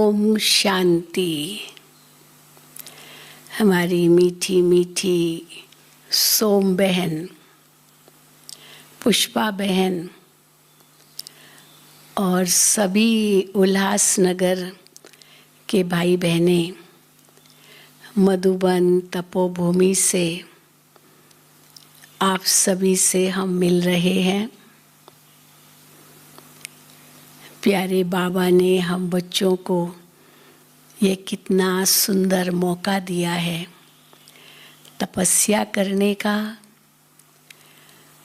ओम शांति। हमारी मीठी मीठी सोम बहन, पुष्पा बहन और सभी उल्लासनगर के भाई बहनें मधुबन तपोभूमि से आप सभी से हम मिल रहे हैं। प्यारे बाबा ने हम बच्चों को ये कितना सुंदर मौका दिया है तपस्या करने का,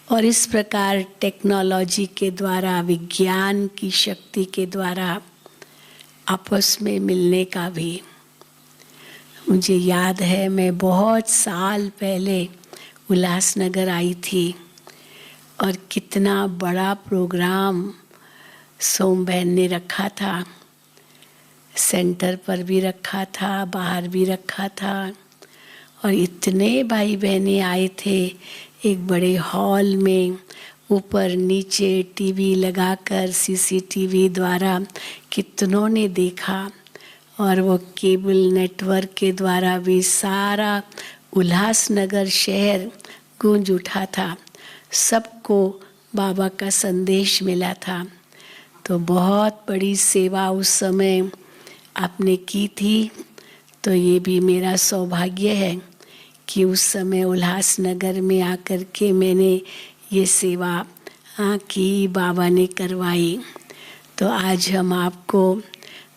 और इस प्रकार टेक्नोलॉजी के द्वारा, विज्ञान की शक्ति के द्वारा आपस में मिलने का भी। मुझे याद है मैं बहुत साल पहले उल्लासनगर आई थी और कितना बड़ा प्रोग्राम सोम बहन ने रखा था। सेंटर पर भी रखा था, बाहर भी रखा था, और इतने भाई बहनें आए थे। एक बड़े हॉल में ऊपर नीचे टीवी लगाकर सीसीटीवी द्वारा कितनों ने देखा, और वो केबल नेटवर्क के द्वारा भी सारा उल्लासनगर शहर गूंज उठा था। सबको बाबा का संदेश मिला था। तो बहुत बड़ी सेवा उस समय आपने की थी। तो ये भी मेरा सौभाग्य है कि उस समय उल्लासनगर में आकर के मैंने ये सेवा की, बाबा ने करवाई। तो आज हम आपको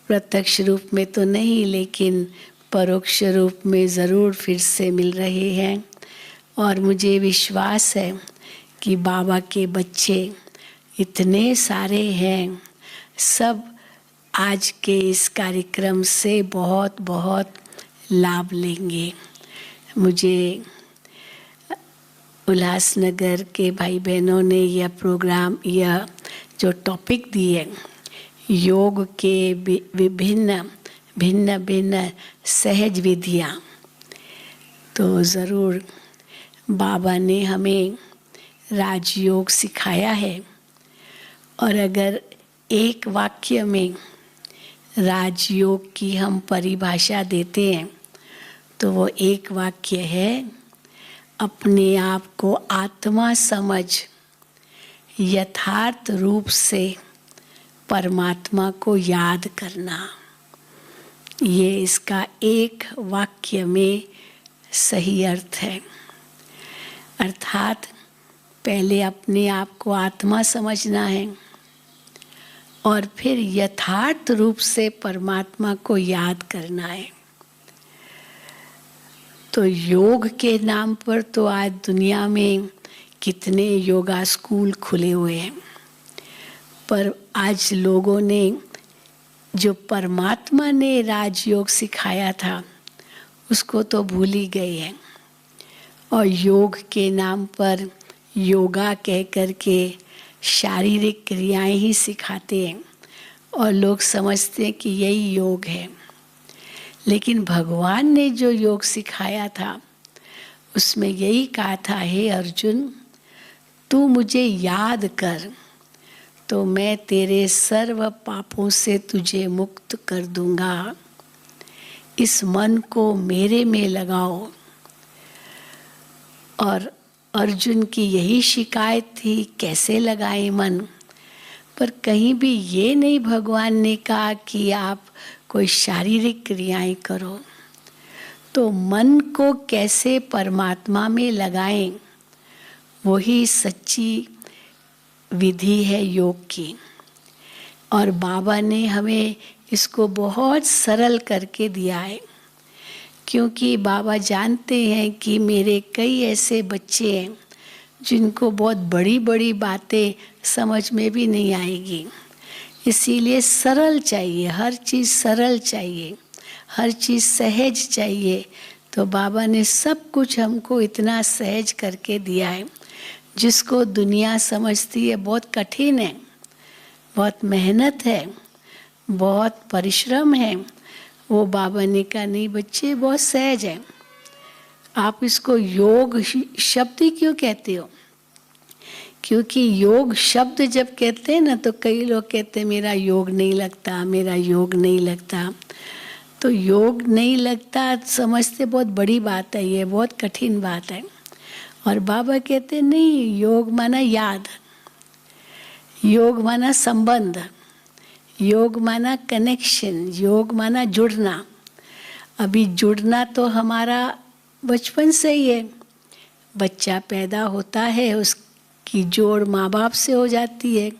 प्रत्यक्ष रूप में तो नहीं, लेकिन परोक्ष रूप में ज़रूर फिर से मिल रहे हैं। और मुझे विश्वास है कि बाबा के बच्चे इतने सारे हैं, सब आज के इस कार्यक्रम से बहुत बहुत लाभ लेंगे। मुझे उल्लासनगर के भाई बहनों ने यह प्रोग्राम, यह जो टॉपिक दिए, योग के विभिन्न भिन्न भिन्न सहज विधियाँ, तो ज़रूर बाबा ने हमें राजयोग सिखाया है। और अगर एक वाक्य में राजयोग की हम परिभाषा देते हैं तो वो एक वाक्य है, अपने आप को आत्मा समझ यथार्थ रूप से परमात्मा को याद करना। ये इसका एक वाक्य में सही अर्थ है। अर्थात पहले अपने आप को आत्मा समझना है और फिर यथार्थ रूप से परमात्मा को याद करना है। तो योग के नाम पर तो आज दुनिया में कितने योगा स्कूल खुले हुए हैं, पर आज लोगों ने जो परमात्मा ने राजयोग सिखाया था उसको तो भूल ही गए हैं, और योग के नाम पर योगा कह कर के शारीरिक क्रियाएं ही सिखाते हैं और लोग समझते हैं कि यही योग है। लेकिन भगवान ने जो योग सिखाया था उसमें यही कहा था, हे अर्जुन, तू मुझे याद कर तो मैं तेरे सर्व पापों से तुझे मुक्त कर दूंगा। इस मन को मेरे में लगाओ। और अर्जुन की यही शिकायत थी, कैसे लगाएं मन। पर कहीं भी ये नहीं भगवान ने कहा कि आप कोई शारीरिक क्रियाएं करो। तो मन को कैसे परमात्मा में लगाएं, वही सच्ची विधि है योग की। और बाबा ने हमें इसको बहुत सरल करके दिया है, क्योंकि बाबा जानते हैं कि मेरे कई ऐसे बच्चे हैं जिनको बहुत बड़ी बड़ी बातें समझ में भी नहीं आएगी। इसीलिए सरल चाहिए, हर चीज़ सरल चाहिए, हर चीज़ सहज चाहिए। तो बाबा ने सब कुछ हमको इतना सहज करके दिया है, जिसको दुनिया समझती है बहुत कठिन है, बहुत मेहनत है, बहुत परिश्रम है। वो बाबा ने कहा नहीं बच्चे, बहुत सहज है। आप इसको योग शब्द ही क्यों कहते हो? क्योंकि योग शब्द जब कहते हैं ना तो कई लोग कहते हैं मेरा योग नहीं लगता, मेरा योग नहीं लगता। तो योग नहीं लगता समझते बहुत बड़ी बात है, ये बहुत कठिन बात है। और बाबा कहते नहीं, योग माना याद, योग माना संबंध, योग माना कनेक्शन, योग माना जुड़ना। अभी जुड़ना तो हमारा बचपन से ही है। बच्चा पैदा होता है, उसकी जोड़ माँ बाप से हो जाती है।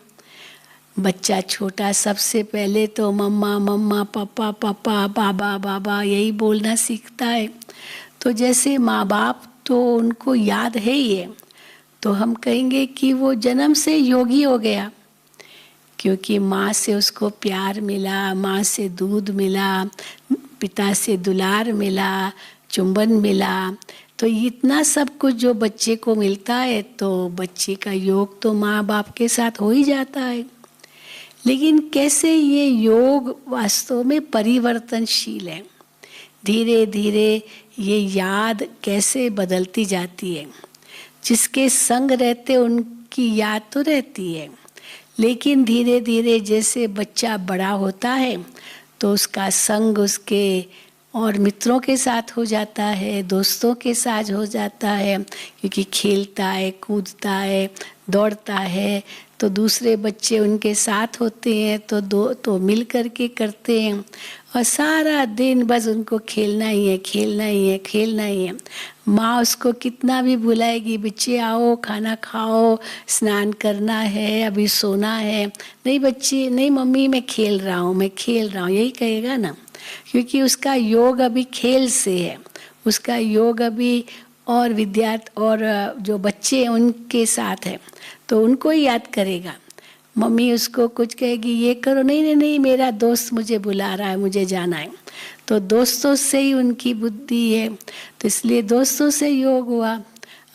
बच्चा छोटा सबसे पहले तो मम्मा मम्मा, पापा पापा, बाबा बाबा यही बोलना सीखता है। तो जैसे माँ बाप तो उनको याद है ही है, तो हम कहेंगे कि वो जन्म से योगी हो गया, क्योंकि माँ से उसको प्यार मिला, माँ से दूध मिला, पिता से दुलार मिला, चुंबन मिला। तो इतना सब कुछ जो बच्चे को मिलता है, तो बच्चे का योग तो माँ बाप के साथ हो ही जाता है। लेकिन कैसे ये योग वास्तव में परिवर्तनशील है, धीरे धीरे ये याद कैसे बदलती जाती है। जिसके संग रहते उनकी याद तो रहती है, लेकिन धीरे धीरे जैसे बच्चा बड़ा होता है तो उसका संग उसके और मित्रों के साथ हो जाता है, दोस्तों के साथ हो जाता है, क्योंकि खेलता है, कूदता है, दौड़ता है, तो दूसरे बच्चे उनके साथ होते हैं, तो मिल कर के करते हैं। और सारा दिन बस उनको खेलना ही है, खेलना ही है, खेलना ही है। माँ उसको कितना भी बुलाएगी, बच्चे आओ खाना खाओ, स्नान करना है, अभी सोना है, नहीं बच्चे, नहीं मम्मी मैं खेल रहा हूँ, मैं खेल रहा हूँ, यही कहेगा ना, क्योंकि उसका योग अभी खेल से है, उसका योग अभी और विद्यार्थी और जो बच्चे हैं उनके साथ है, तो उनको ही याद करेगा। मम्मी उसको कुछ कहेगी ये करो, नहीं नहीं नहीं मेरा दोस्त मुझे बुला रहा है, मुझे जाना है, तो दोस्तों से ही उनकी बुद्धि है, तो इसलिए दोस्तों से योग हुआ।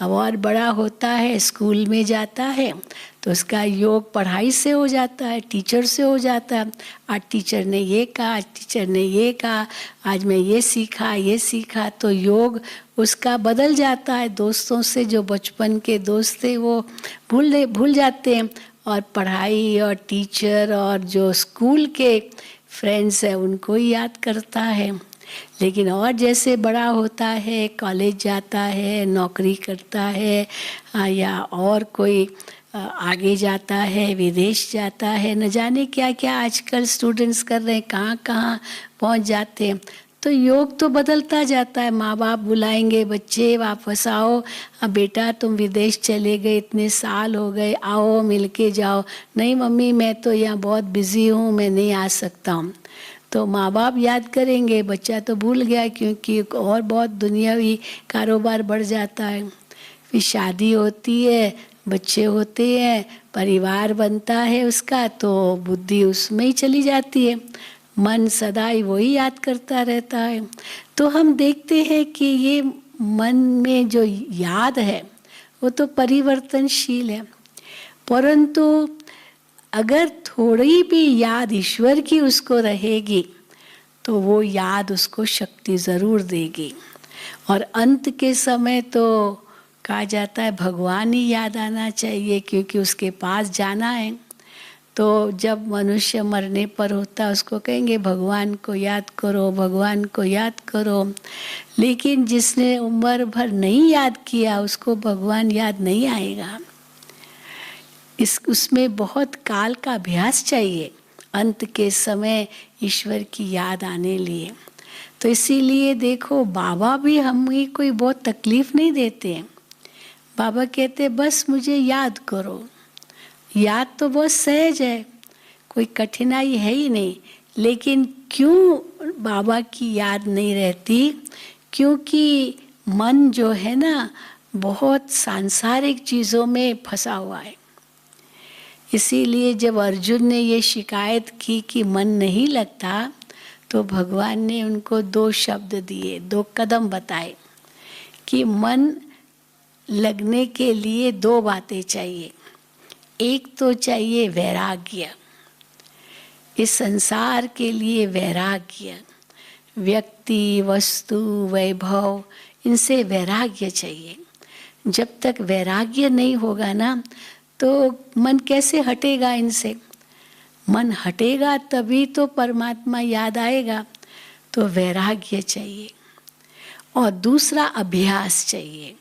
अब और बड़ा होता है, स्कूल में जाता है, तो उसका योग पढ़ाई से हो जाता है, टीचर से हो जाता है। आज टीचर ने ये कहा, आज टीचर ने ये कहा, आज मैं ये सीखा, ये सीखा, तो योग उसका बदल जाता है। दोस्तों से जो बचपन के दोस्त थे वो भूल जाते हैं, और पढ़ाई और टीचर और जो स्कूल के फ्रेंड्स हैं उनको ही याद करता है। लेकिन और जैसे बड़ा होता है, कॉलेज जाता है, नौकरी करता है, या और कोई आगे जाता है, विदेश जाता है, न जाने क्या क्या आजकल स्टूडेंट्स कर रहे हैं, कहाँ कहाँ पहुँच जाते हैं, तो योग तो बदलता जाता है। माँ बाप बुलाएंगे, बच्चे वापस आओ, अब बेटा तुम विदेश चले गए, इतने साल हो गए, आओ मिल के जाओ। नहीं मम्मी मैं तो यहाँ बहुत बिजी हूँ, मैं नहीं आ सकता हूँ। तो माँ बाप याद करेंगे, बच्चा तो भूल गया, क्योंकि और बहुत दुनियावी कारोबार बढ़ जाता है। फिर शादी होती है, बच्चे होते हैं, परिवार बनता है उसका, तो बुद्धि उसमें ही चली जाती है, मन सदा ही वही याद करता रहता है। तो हम देखते हैं कि ये मन में जो याद है वो तो परिवर्तनशील है, परंतु अगर थोड़ी भी याद ईश्वर की उसको रहेगी तो वो याद उसको शक्ति ज़रूर देगी। और अंत के समय तो कहा जाता है भगवान ही याद आना चाहिए, क्योंकि उसके पास जाना है। तो जब मनुष्य मरने पर होता उसको कहेंगे भगवान को याद करो, भगवान को याद करो। लेकिन जिसने उम्र भर नहीं याद किया उसको भगवान याद नहीं आएगा। उसमें बहुत काल का अभ्यास चाहिए अंत के समय ईश्वर की याद आने लिए। तो इसीलिए देखो बाबा भी हमें कोई बहुत तकलीफ नहीं देते हैं। बाबा कहते बस मुझे याद करो। याद तो बहुत सहज है, कोई कठिनाई है ही नहीं। लेकिन क्यों बाबा की याद नहीं रहती? क्योंकि मन जो है ना बहुत सांसारिक चीज़ों में फंसा हुआ है। इसीलिए जब अर्जुन ने ये शिकायत की कि मन नहीं लगता, तो भगवान ने उनको 2 शब्द दिए, 2 कदम बताए कि मन लगने के लिए 2 बातें चाहिए। एक तो चाहिए वैराग्य, इस संसार के लिए वैराग्य, व्यक्ति वस्तु वैभव इनसे वैराग्य चाहिए। जब तक वैराग्य नहीं होगा ना, तो मन कैसे हटेगा इनसे? मन हटेगा तभी तो परमात्मा याद आएगा। तो वैराग्य चाहिए और दूसरा अभ्यास चाहिए।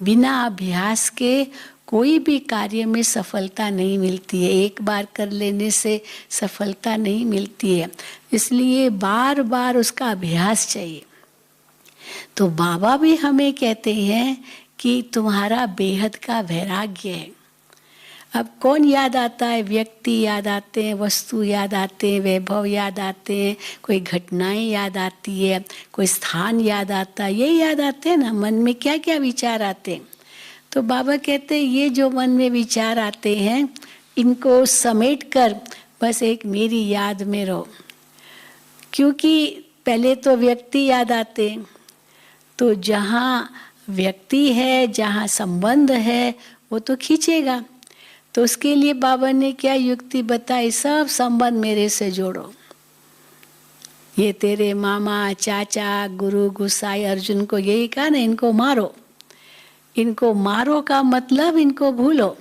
बिना अभ्यास के कोई भी कार्य में सफलता नहीं मिलती है। एक बार कर लेने से सफलता नहीं मिलती है, इसलिए बार बार उसका अभ्यास चाहिए। तो बाबा भी हमें कहते हैं कि तुम्हारा बेहद का वैराग्य है। अब कौन याद आता है? व्यक्ति याद आते हैं, वस्तु याद आते हैं, वैभव याद आते हैं, कोई घटनाएं याद आती है, कोई स्थान याद आता है, ये याद आते हैं ना। मन में क्या क्या विचार आते हैं। तो बाबा कहते हैं ये जो मन में विचार आते हैं, इनको समेट कर बस एक मेरी याद में रहो। क्योंकि पहले तो व्यक्ति याद आते हैं, तो जहाँ व्यक्ति है, जहाँ संबंध है, वो तो खींचेगा। तो उसके लिए बाबा ने क्या युक्ति बताई? सब संबंध मेरे से जोड़ो। ये तेरे मामा, चाचा, गुरु, गुसाई, अर्जुन को यही कहा ना, इनको मारो। इनको मारो का मतलब इनको भूलो।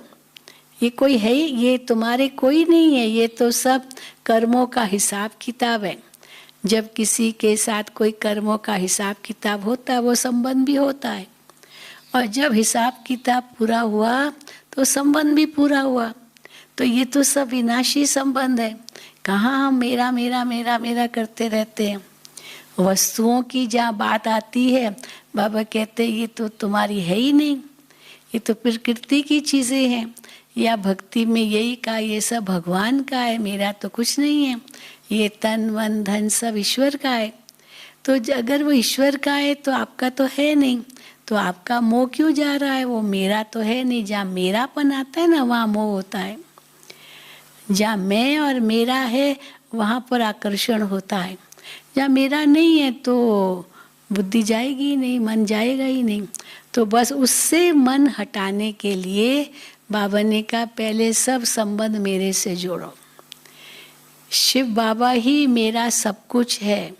ये कोई है ही, ये तुम्हारे कोई नहीं है। ये तो सब कर्मों का हिसाब किताब है। जब किसी के साथ कोई कर्मों का हिसाब किताब होता है, वो संबंध भी होता है। और जब हिसाब किताब पूरा हुआ तो संबंध भी पूरा हुआ। तो ये तो सब विनाशी संबंध है। कहाँ हम मेरा मेरा मेरा मेरा करते रहते हैं। वस्तुओं की जहाँ बात आती है, बाबा कहते हैं ये तो तुम्हारी है ही नहीं, ये तो प्रकृति की चीज़ें हैं। या भक्ति में यही कहा, ये सब भगवान का है, मेरा तो कुछ नहीं है। ये तन मन धन सब ईश्वर का है। तो अगर वो ईश्वर का है तो आपका तो है नहीं, तो आपका मोह क्यों जा रहा है? वो मेरा तो है नहीं। जहाँ मेरापन आता है ना, वहाँ मोह होता है। जहाँ मैं और मेरा है, वहाँ पर आकर्षण होता है। जहाँ मेरा नहीं है तो बुद्धि जाएगी ही नहीं, मन जाएगा ही नहीं। तो बस उससे मन हटाने के लिए बाबा ने कहा पहले सब संबंध मेरे से जोड़ो। शिव बाबा ही मेरा सब कुछ है।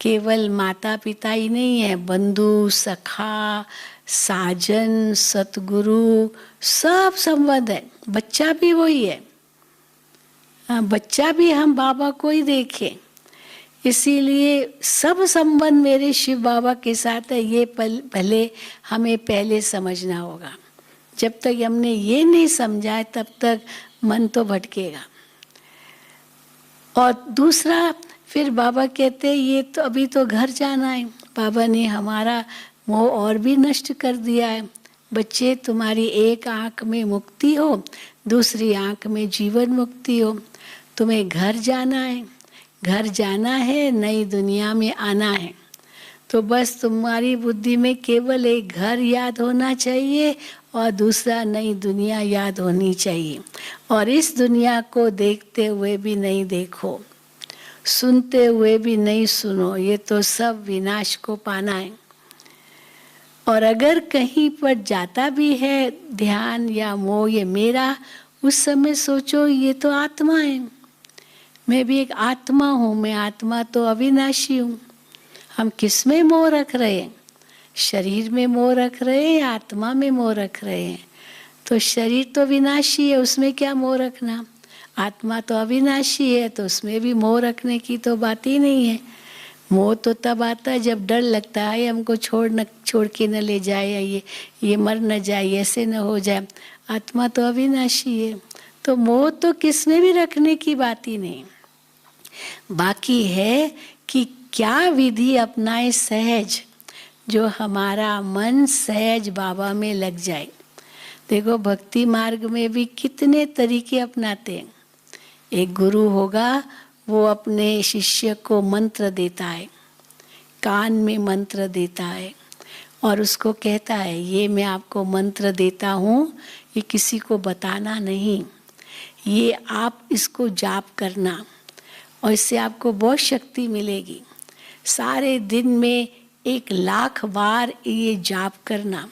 केवल माता पिता ही नहीं है, बंधु, सखा, साजन, सतगुरु, सब संबंध है। बच्चा भी वही है। बच्चा भी हम बाबा को ही देखें। इसीलिए सब संबंध मेरे शिव बाबा के साथ है। ये पहले हमें समझना होगा। जब तक हमने ये नहीं समझा है, तब तक मन तो भटकेगा। और दूसरा, फिर बाबा कहते हैं ये तो अभी तो घर जाना है। बाबा ने हमारा मोह और भी नष्ट कर दिया है। बच्चे, तुम्हारी एक आँख में मुक्ति हो, दूसरी आँख में जीवन मुक्ति हो। तुम्हें घर जाना है, घर जाना है, नई दुनिया में आना है। तो बस तुम्हारी बुद्धि में केवल एक घर याद होना चाहिए और दूसरा नई दुनिया याद होनी चाहिए। और इस दुनिया को देखते हुए भी नहीं देखो, सुनते हुए भी नहीं सुनो। ये तो सब विनाश को पाना है। और अगर कहीं पर जाता भी है ध्यान या मोह ये मेरा, उस समय सोचो ये तो आत्मा है। मैं भी एक आत्मा हूँ। मैं आत्मा तो अविनाशी हूँ। हम किस में मोह रख रहे हैं? शरीर में मोह रख रहे हैं या आत्मा में मोह रख रहे हैं? तो शरीर तो विनाशी है, उसमें क्या मोह रखना। आत्मा तो अविनाशी है, तो उसमें भी मोह रखने की तो बात ही नहीं है। मोह तो तब आता है जब डर लगता है हमको छोड़ के न ले जाए, या ये मर न जाए, ऐसे न हो जाए। आत्मा तो अविनाशी है, तो मोह तो किसमें भी रखने की बात ही नहीं। बाकी है कि क्या विधि अपनाए सहज, जो हमारा मन सहज बाबा में लग जाए। देखो भक्ति मार्ग में भी कितने तरीके अपनाते हैं। एक गुरु होगा, वो अपने शिष्य को मंत्र देता है, कान में मंत्र देता है और उसको कहता है ये मैं आपको मंत्र देता हूँ, ये किसी को बताना नहीं, ये आप इसको जाप करना और इससे आपको बहुत शक्ति मिलेगी। सारे दिन में 1,00,000 बार ये जाप करना।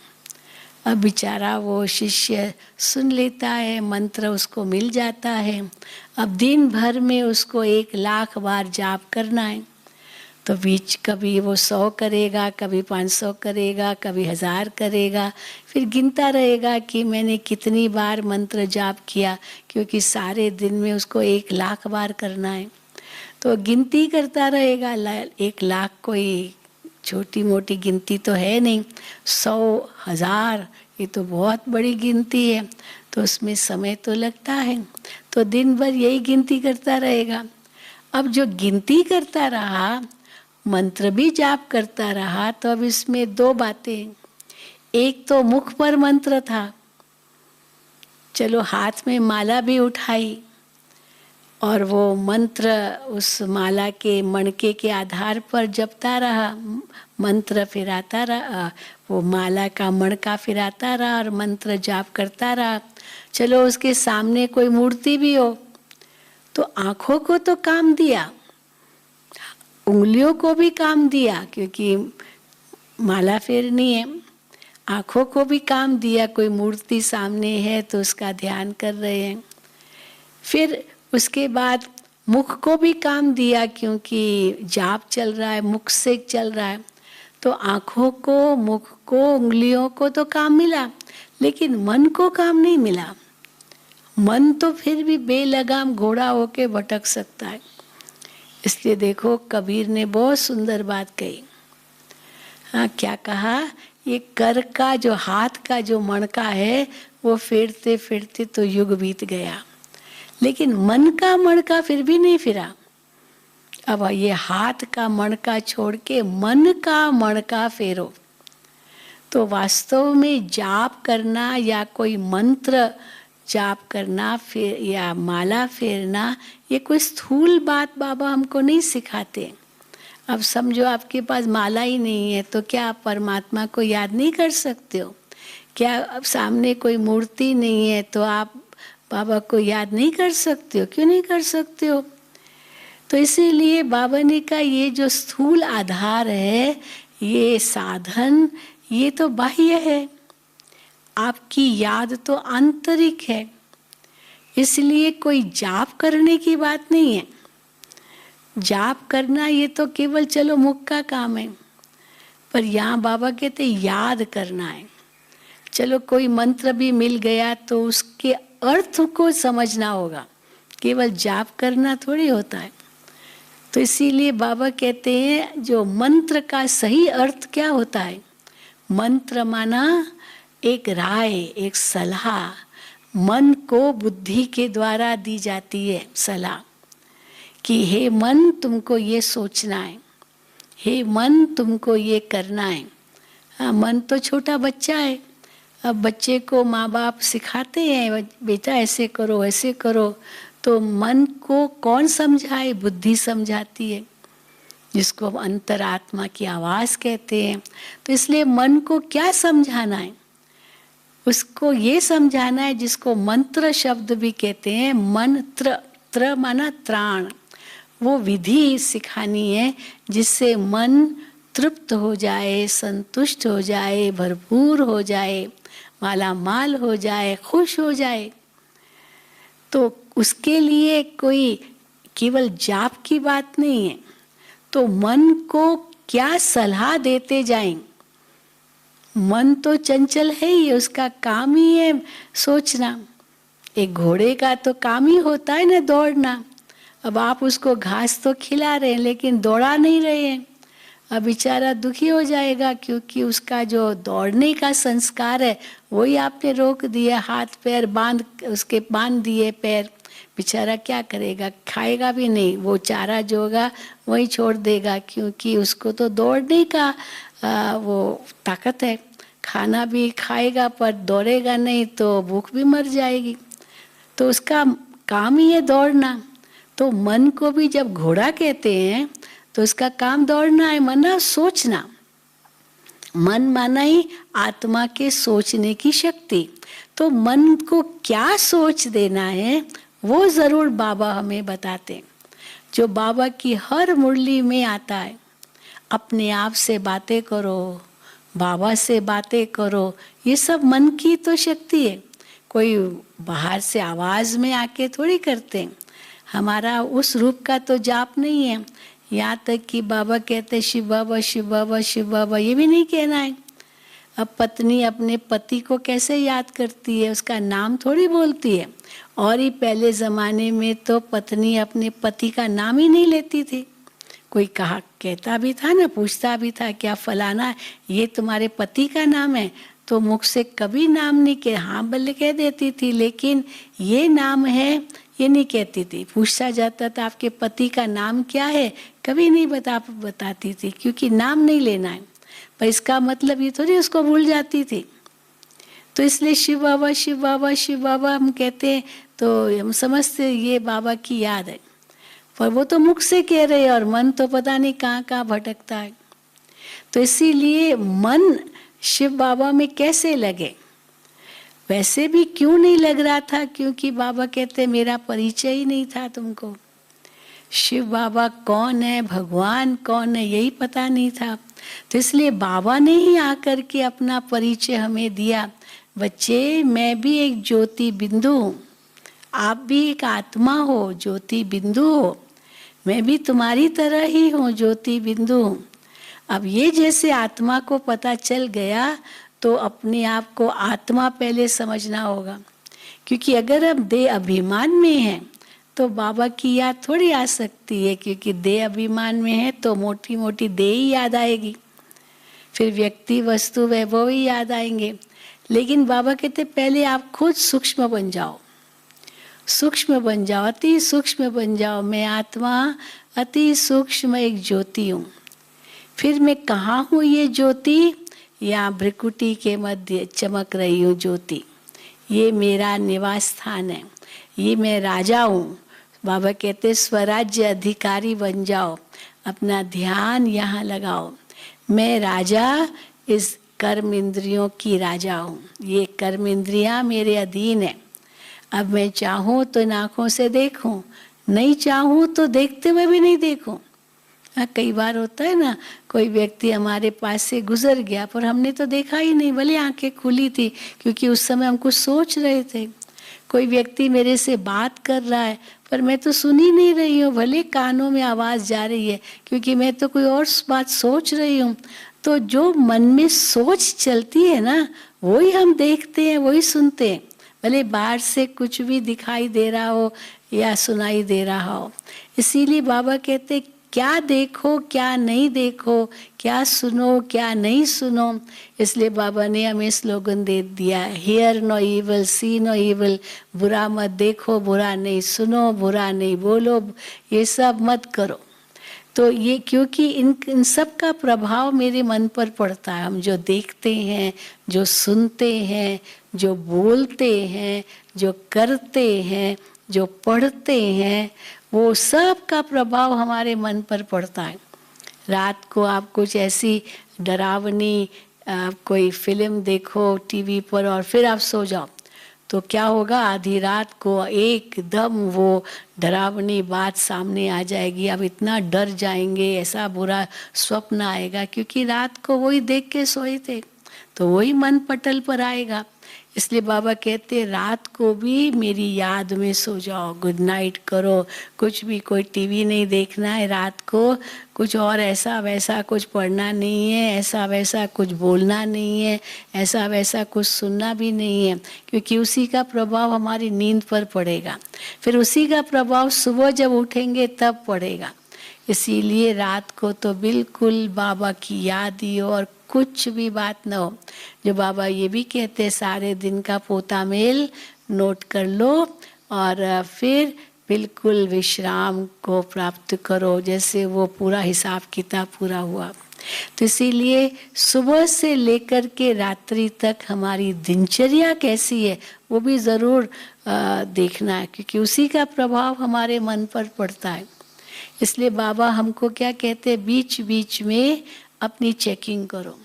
अब बेचारा वो शिष्य सुन लेता है, मंत्र उसको मिल जाता है। अब दिन भर में उसको 1,00,000 बार जाप करना है। तो बीच कभी वो 100 करेगा, कभी 500 करेगा, कभी 1000 करेगा, फिर गिनता रहेगा कि मैंने कितनी बार मंत्र जाप किया, क्योंकि सारे दिन में उसको 1 लाख बार करना है। तो गिनती करता रहेगा। 1 लाख कोई छोटी मोटी गिनती तो है नहीं, 100, 1000 ये तो बहुत बड़ी गिनती है। तो उसमें समय तो लगता है, तो दिन भर यही गिनती करता रहेगा। अब जो गिनती करता रहा, मंत्र भी जाप करता रहा, तो अब इसमें 2 बातें। एक तो मुख पर मंत्र था, चलो हाथ में माला भी उठाई और वो मंत्र उस माला के मणके के आधार पर जपता रहा, मंत्र फिराता रहा, वो माला का मणका फिराता रहा और मंत्र जाप करता रहा। चलो उसके सामने कोई मूर्ति भी हो तो आंखों को तो काम दिया, उंगलियों को भी काम दिया, क्योंकि माला फेरनी है। आंखों को भी काम दिया, कोई मूर्ति सामने है तो उसका ध्यान कर रहे हैं। फिर उसके बाद मुख को भी काम दिया, क्योंकि जाप चल रहा है, मुख से चल रहा है। तो आंखों को, मुख को, उंगलियों को तो काम मिला, लेकिन मन को काम नहीं मिला। मन तो फिर भी बेलगाम घोड़ा होके भटक सकता है। इसलिए देखो कबीर ने बहुत सुंदर बात कही। हाँ, क्या कहा? ये कर का जो हाथ का जो मणका है वो फेरते फेरते तो युग बीत गया, लेकिन मन का मणका फिर भी नहीं फिरा। अब ये हाथ का मणका छोड़ के मन का मणका फेरो। तो वास्तव में जाप करना या कोई मंत्र जाप करना फिर या माला फेरना, ये कोई स्थूल बात बाबा हमको नहीं सिखाते। अब समझो आपके पास माला ही नहीं है तो क्या आप परमात्मा को याद नहीं कर सकते हो? क्या अब सामने कोई मूर्ति नहीं है तो आप बाबा को याद नहीं कर सकते हो? क्यों नहीं कर सकते हो? तो इसीलिए बाबा ने कहा ये जो स्थूल आधार है, ये साधन, ये तो बाह्य है, आपकी याद तो आंतरिक है। इसलिए कोई जाप करने की बात नहीं है। जाप करना ये तो केवल चलो मुख का काम है, पर यहाँ बाबा कहते याद करना है। चलो कोई मंत्र भी मिल गया तो उसके अर्थ को समझना होगा, केवल जाप करना थोड़ी होता है। तो इसीलिए बाबा कहते हैं जो मंत्र का सही अर्थ क्या होता है। मंत्र माना एक राय, एक सलाह, मन को बुद्धि के द्वारा दी जाती है सलाह कि हे मन तुमको ये सोचना है, हे मन तुमको ये करना है। हाँ, मन तो छोटा बच्चा है। अब बच्चे को माँ बाप सिखाते हैं बेटा ऐसे करो ऐसे करो, तो मन को कौन समझाए? बुद्धि समझाती है, जिसको हम अंतरात्मा की आवाज़ कहते हैं। तो इसलिए मन को क्या समझाना है? उसको ये समझाना है जिसको मंत्र शब्द भी कहते हैं। मंत्र, त्र माना त्राण, वो विधि सिखानी है जिससे मन तृप्त हो जाए, संतुष्ट हो जाए, भरपूर हो जाए, माला माल हो जाए, खुश हो जाए। तो उसके लिए कोई केवल जाप की बात नहीं है। तो मन को क्या सलाह देते जाएं? मन तो चंचल है ही, उसका काम ही है सोचना। एक घोड़े का तो काम ही होता है ना दौड़ना। अब आप उसको घास तो खिला रहे हैं लेकिन दौड़ा नहीं रहे हैं, अब बेचारा दुखी हो जाएगा, क्योंकि उसका जो दौड़ने का संस्कार है वही आपने रोक दिया। हाथ पैर उसके बांध दिए पैर, बेचारा क्या करेगा? खाएगा भी नहीं, वो चारा जो होगा वही छोड़ देगा, क्योंकि उसको तो दौड़ने का वो ताकत है। खाना भी खाएगा पर दौड़ेगा नहीं तो भूख भी मर जाएगी। तो उसका काम ही है दौड़ना। तो मन को भी जब घोड़ा कहते हैं तो उसका काम दौड़ना है, माना सोचना। मन माना ही आत्मा के सोचने की शक्ति। तो मन को क्या सोच देना है वो जरूर बाबा हमें बताते हैं, जो बाबा की हर मुरली में आता है। अपने आप से बातें करो, बाबा से बातें करो, ये सब मन की तो शक्ति है। कोई बाहर से आवाज में आके थोड़ी करते हैं। हमारा उस रूप का तो जाप नहीं है, यहाँ तक कि बाबा कहते हैं शिव बाबा शिव बाबा शिव बाबा, ये भी नहीं कहना है। अब पत्नी अपने पति को कैसे याद करती है, उसका नाम थोड़ी बोलती है। और ही पहले ज़माने में तो पत्नी अपने पति का नाम ही नहीं लेती थी। कोई कहता भी था ना, पूछता भी था क्या फलाना ये तुम्हारे पति का नाम है, तो मुख से कभी नाम नहीं कह, हाँ बल्ले कह देती थी, लेकिन ये नाम है ये नहीं कहती थी। पूछा जाता था आपके पति का नाम क्या है, कभी नहीं बताती थी, क्योंकि नाम नहीं लेना है। पर इसका मतलब ये थोड़ी उसको भूल जाती थी। तो इसलिए शिव बाबा शिव बाबा शिव बाबा हम कहते हैं, तो हम समझते ये बाबा की याद है, पर वो तो मुख से कह रहे हैं और मन तो पता नहीं कहाँ कहाँ भटकता है। तो इसीलिए मन शिव बाबा में कैसे लगे, वैसे भी क्यों नहीं लग रहा था, क्योंकि बाबा कहते मेरा परिचय ही नहीं था तुमको। शिव बाबा कौन है, भगवान कौन है, यही पता नहीं था। तो इसलिए बाबा ने ही आकर के अपना परिचय हमें दिया, बच्चे मैं भी एक ज्योति बिंदु हूँ, आप भी एक आत्मा हो, ज्योति बिंदु हो, मैं भी तुम्हारी तरह ही हूँ, ज्योति बिंदु हूँ। अब ये जैसे आत्मा को पता चल गया तो अपने आप को आत्मा पहले समझना होगा, क्योंकि अगर अब देह अभिमान में है तो बाबा की याद थोड़ी आ सकती है, क्योंकि देह अभिमान में है तो मोटी मोटी देह ही याद आएगी, फिर व्यक्ति वस्तु वैभव ही याद आएंगे। लेकिन बाबा कहते पहले आप खुद सूक्ष्म बन जाओ, सूक्ष्म बन जाओ, अति सूक्ष्म बन जाओ। मैं आत्मा अति सूक्ष्म एक ज्योति हूँ। फिर मैं कहाँ हूँ ये ज्योति, यहाँ भ्रिकुटी के मध्य चमक रही हूँ ज्योति, ये मेरा निवास स्थान है, ये मैं राजा हूँ। बाबा कहते स्वराज्य अधिकारी बन जाओ, अपना ध्यान यहाँ लगाओ। मैं राजा इस कर्म इंद्रियों की राजा हूँ, ये कर्म इंद्रियाँ मेरे अधीन है। अब मैं चाहूँ तो इन आँखों से देखूँ, नहीं चाहूँ तो देखते हुए भी नहीं देखूँ। कई बार होता है ना, कोई व्यक्ति हमारे पास से गुजर गया पर हमने तो देखा ही नहीं, भले आंखें खुली थी, क्योंकि उस समय हम कुछ सोच रहे थे। कोई व्यक्ति मेरे से बात कर रहा है पर मैं तो सुन ही नहीं रही हूँ, भले कानों में आवाज़ जा रही है, क्योंकि मैं तो कोई और बात सोच रही हूँ। तो जो मन में सोच चलती है ना, वही हम देखते हैं, वही सुनते हैं, भले बाहर से कुछ भी दिखाई दे रहा हो या सुनाई दे रहा हो। इसीलिए बाबा कहते क्या देखो क्या नहीं देखो, क्या सुनो क्या नहीं सुनो। इसलिए बाबा ने हमें स्लोगन दे दिया, hear no evil see no evil, बुरा मत देखो बुरा नहीं सुनो बुरा नहीं बोलो, ये सब मत करो। तो ये क्योंकि इन सब का प्रभाव मेरे मन पर पड़ता है। हम जो देखते हैं, जो सुनते हैं, जो बोलते हैं, जो करते हैं, जो पढ़ते हैं, वो सब का प्रभाव हमारे मन पर पड़ता है। रात को आप कुछ ऐसी डरावनी कोई फिल्म देखो टीवी पर और फिर आप सो जाओ, तो क्या होगा, आधी रात को एकदम वो डरावनी बात सामने आ जाएगी, आप इतना डर जाएंगे, ऐसा बुरा स्वप्न आएगा, क्योंकि रात को वही देख के सोए थे, तो वही मन पटल पर आएगा। इसलिए बाबा कहते रात को भी मेरी याद में सो जाओ, गुड नाइट करो, कुछ भी कोई टीवी नहीं देखना है रात को, कुछ और ऐसा वैसा कुछ पढ़ना नहीं है, ऐसा वैसा कुछ बोलना नहीं है, ऐसा वैसा कुछ सुनना भी नहीं है, क्योंकि उसी का प्रभाव हमारी नींद पर पड़ेगा, फिर उसी का प्रभाव सुबह जब उठेंगे तब पड़ेगा। इसीलिए रात को तो बिल्कुल बाबा की याद ही हो और कुछ भी बात न हो। जो बाबा ये भी कहते हैं सारे दिन का पोता मेल नोट कर लो और फिर बिल्कुल विश्राम को प्राप्त करो, जैसे वो पूरा हिसाब किताब पूरा हुआ। तो इसीलिए सुबह से लेकर के रात्रि तक हमारी दिनचर्या कैसी है वो भी ज़रूर देखना है, क्योंकि उसी का प्रभाव हमारे मन पर पड़ता है। इसलिए बाबा हमको क्या कहते हैं, बीच बीच में अपनी चेकिंग करो।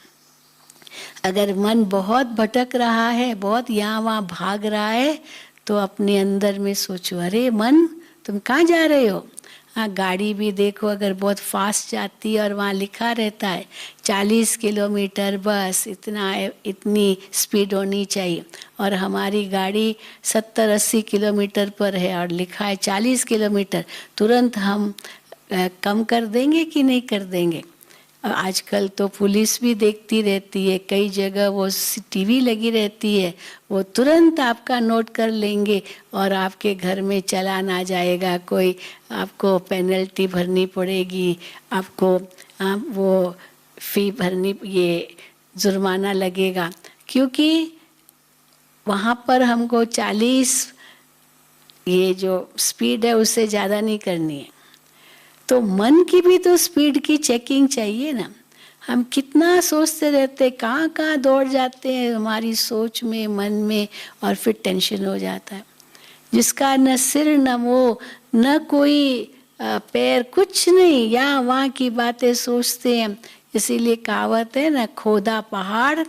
अगर मन बहुत भटक रहा है, बहुत यहाँ वहाँ भाग रहा है, तो अपने अंदर में सोचो, अरे मन तुम कहाँ जा रहे हो। हाँ, गाड़ी भी देखो अगर बहुत फास्ट जाती है और वहाँ लिखा रहता है 40 किलोमीटर बस इतनी स्पीड होनी चाहिए, और हमारी गाड़ी 70-80 किलोमीटर पर है और लिखा है 40 किलोमीटर, तुरंत हम कम कर देंगे कि नहीं कर देंगे। आजकल तो पुलिस भी देखती रहती है, कई जगह वो टीवी लगी रहती है, वो तुरंत आपका नोट कर लेंगे और आपके घर में चालान आ जाएगा, कोई आपको पेनल्टी भरनी पड़ेगी, आपको वो फी भरनी, ये जुर्माना लगेगा, क्योंकि वहाँ पर हमको 40 ये जो स्पीड है उससे ज़्यादा नहीं करनी है। तो मन की भी तो स्पीड की चेकिंग चाहिए ना। हम कितना सोचते रहते, कहाँ कहाँ दौड़ जाते हैं हमारी सोच में, मन में, और फिर टेंशन हो जाता है। जिसका न सिर न वो, न कोई पैर, कुछ नहीं, यहाँ वहाँ की बातें सोचते हैं। इसीलिए कहावत है ना, खोदा पहाड़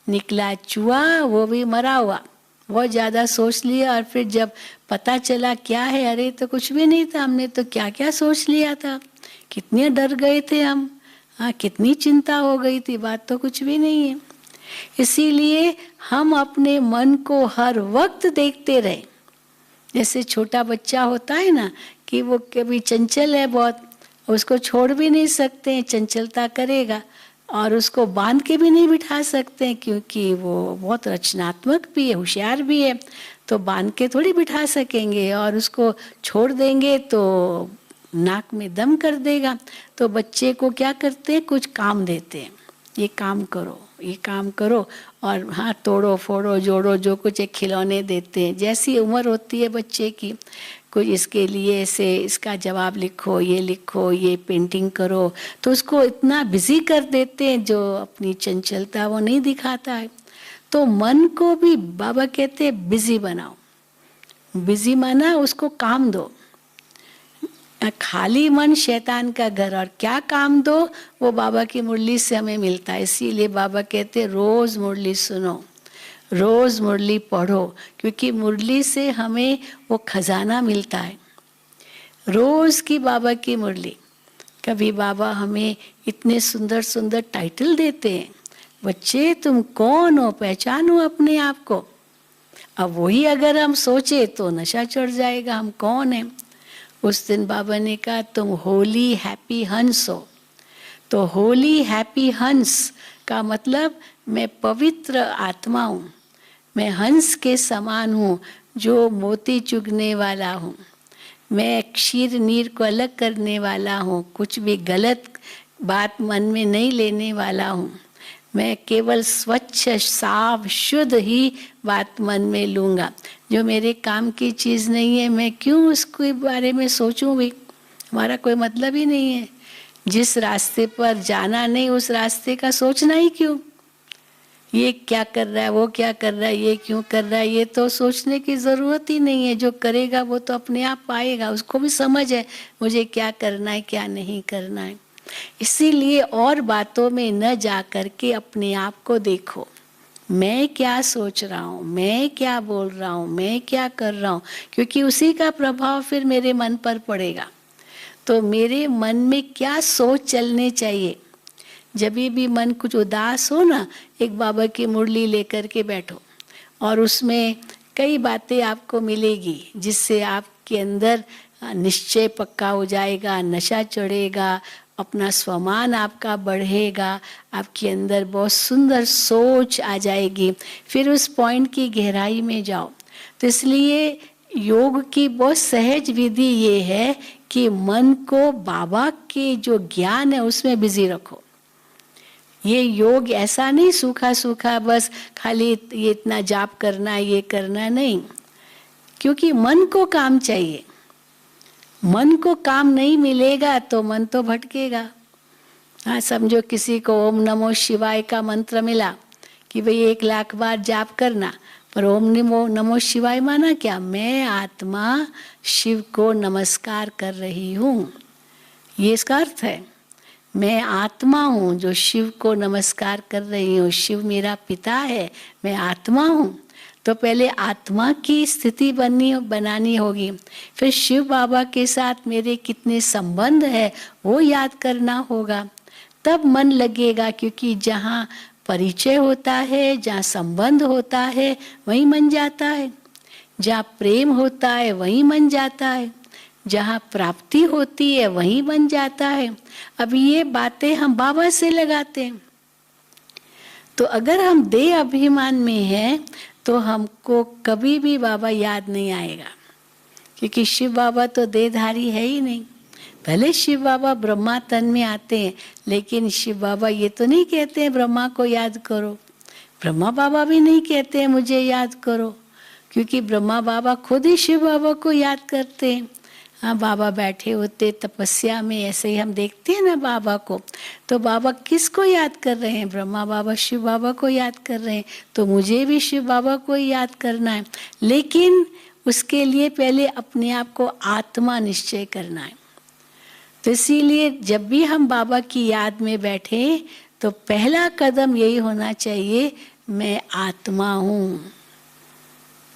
निकला चूहा, वो भी मरा हुआ। बहुत ज़्यादा सोच लिया और फिर जब पता चला क्या है, अरे तो कुछ भी नहीं था, हमने तो क्या क्या सोच लिया था, कितने डर गए थे हम, हाँ कितनी चिंता हो गई थी, बात तो कुछ भी नहीं है। इसीलिए हम अपने मन को हर वक्त देखते रहे। जैसे छोटा बच्चा होता है ना, कि वो कभी चंचल है बहुत, उसको छोड़ भी नहीं सकते, चंचलता करेगा, और उसको बांध के भी नहीं बिठा सकते क्योंकि वो बहुत रचनात्मक भी है, होशियार भी है, तो बांध के थोड़ी बिठा सकेंगे, और उसको छोड़ देंगे तो नाक में दम कर देगा। तो बच्चे को क्या करते हैं, कुछ काम देते हैं, ये काम करो, ये काम करो, और हाँ तोड़ो फोड़ो जोड़ो जो कुछ एक खिलौने देते हैं। जैसी उम्र होती है बच्चे की, कुछ इसके लिए ऐसे इसका जवाब लिखो, ये पेंटिंग करो, तो उसको इतना बिजी कर देते हैं जो अपनी चंचलता वो नहीं दिखाता है। तो मन को भी बाबा कहते हैं बिजी बनाओ। बिजी माना उसको काम दो। खाली मन शैतान का घर, और क्या काम दो वो बाबा की मुरली से हमें मिलता है। इसीलिए बाबा कहते हैं रोज मुरली सुनो, रोज मुरली पढ़ो, क्योंकि मुरली से हमें वो खजाना मिलता है। रोज की बाबा की मुरली। कभी बाबा हमें इतने सुंदर सुंदर टाइटल देते हैं, बच्चे तुम कौन हो, पहचानो अपने आप को। अब वही अगर हम सोचे तो नशा चढ़ जाएगा, हम कौन हैं। उस दिन बाबा ने कहा तुम होली हैप्पी हंस हो। तो होली हैप्पी हंस का मतलब मैं पवित्र आत्मा हूँ, मैं हंस के समान हूँ जो मोती चुगने वाला हूँ, मैं क्षीर नीर को अलग करने वाला हूँ, कुछ भी गलत बात मन में नहीं लेने वाला हूँ, मैं केवल स्वच्छ साफ शुद्ध ही बात मन में लूँगा। जो मेरे काम की चीज़ नहीं है मैं क्यों उसके बारे में सोचूं भी, हमारा कोई मतलब ही नहीं है। जिस रास्ते पर जाना नहीं उस रास्ते का सोचना ही क्यों। ये क्या कर रहा है, वो क्या कर रहा है, ये क्यों कर रहा है, ये तो सोचने की ज़रूरत ही नहीं है। जो करेगा वो तो अपने आप पाएगा, उसको भी समझ है मुझे क्या करना है क्या नहीं करना है। इसीलिए और बातों में न जा करके अपने आप को देखो, मैं क्या सोच रहा हूँ, मैं क्या बोल रहा हूँ, मैं क्या कर रहा हूँ, क्योंकि उसी का प्रभाव फिर मेरे मन पर पड़ेगा। तो मेरे मन में क्या सोच चलने चाहिए। जब भी मन कुछ उदास हो ना, एक बाबा की मुरली लेकर के बैठो, और उसमें कई बातें आपको मिलेगी जिससे आपके अंदर निश्चय पक्का हो जाएगा, नशा चढ़ेगा, अपना स्वमान आपका बढ़ेगा, आपके अंदर बहुत सुंदर सोच आ जाएगी। फिर उस पॉइंट की गहराई में जाओ। तो इसलिए योग की बहुत सहज विधि ये है कि मन को बाबा के जो ज्ञान है उसमें बिजी रखो। ये योग ऐसा नहीं सूखा सूखा बस खाली ये इतना जाप करना ये करना नहीं, क्योंकि मन को काम चाहिए। मन को काम नहीं मिलेगा तो मन तो भटकेगा। हाँ समझो किसी को ओम नमो शिवाय का मंत्र मिला कि भाई 1,00,000 बार जाप करना, पर ओम नमो शिवाय माना क्या, मैं आत्मा शिव को नमस्कार कर रही हूँ, ये इसका अर्थ है। मैं आत्मा हूँ जो शिव को नमस्कार कर रही हूँ, शिव मेरा पिता है, मैं आत्मा हूँ। तो पहले आत्मा की स्थिति बनानी होगी, फिर शिव बाबा के साथ मेरे कितने संबंध है वो याद करना होगा, तब मन लगेगा। क्योंकि जहाँ परिचय होता है, जहाँ संबंध होता है वहीं मन जाता है, जहाँ प्रेम होता है वहीं मन जाता है, जहाँ प्राप्ति होती है वहीं बन जाता है। अब ये बातें हम बाबा से लगाते हैं। तो अगर हम देह अभिमान में हैं तो हमको कभी भी बाबा याद नहीं आएगा, क्योंकि शिव बाबा तो देहधारी है ही नहीं। भले शिव बाबा ब्रह्मा तन में आते हैं, लेकिन शिव बाबा ये तो नहीं कहते हैं ब्रह्मा को याद करो। ब्रह्मा बाबा भी नहीं कहते हैं मुझे याद करो, क्योंकि ब्रह्मा बाबा खुद ही शिव बाबा को याद करते हैं। हाँ, बाबा बैठे होते तपस्या में, ऐसे ही हम देखते हैं ना बाबा को। तो बाबा किसको याद कर रहे हैं? ब्रह्मा बाबा शिव बाबा को याद कर रहे हैं। तो मुझे भी शिव बाबा को ही याद करना है, लेकिन उसके लिए पहले अपने आप को आत्मा निश्चय करना है। तो इसीलिए जब भी हम बाबा की याद में बैठे तो पहला कदम यही होना चाहिए, मैं आत्मा हूँ।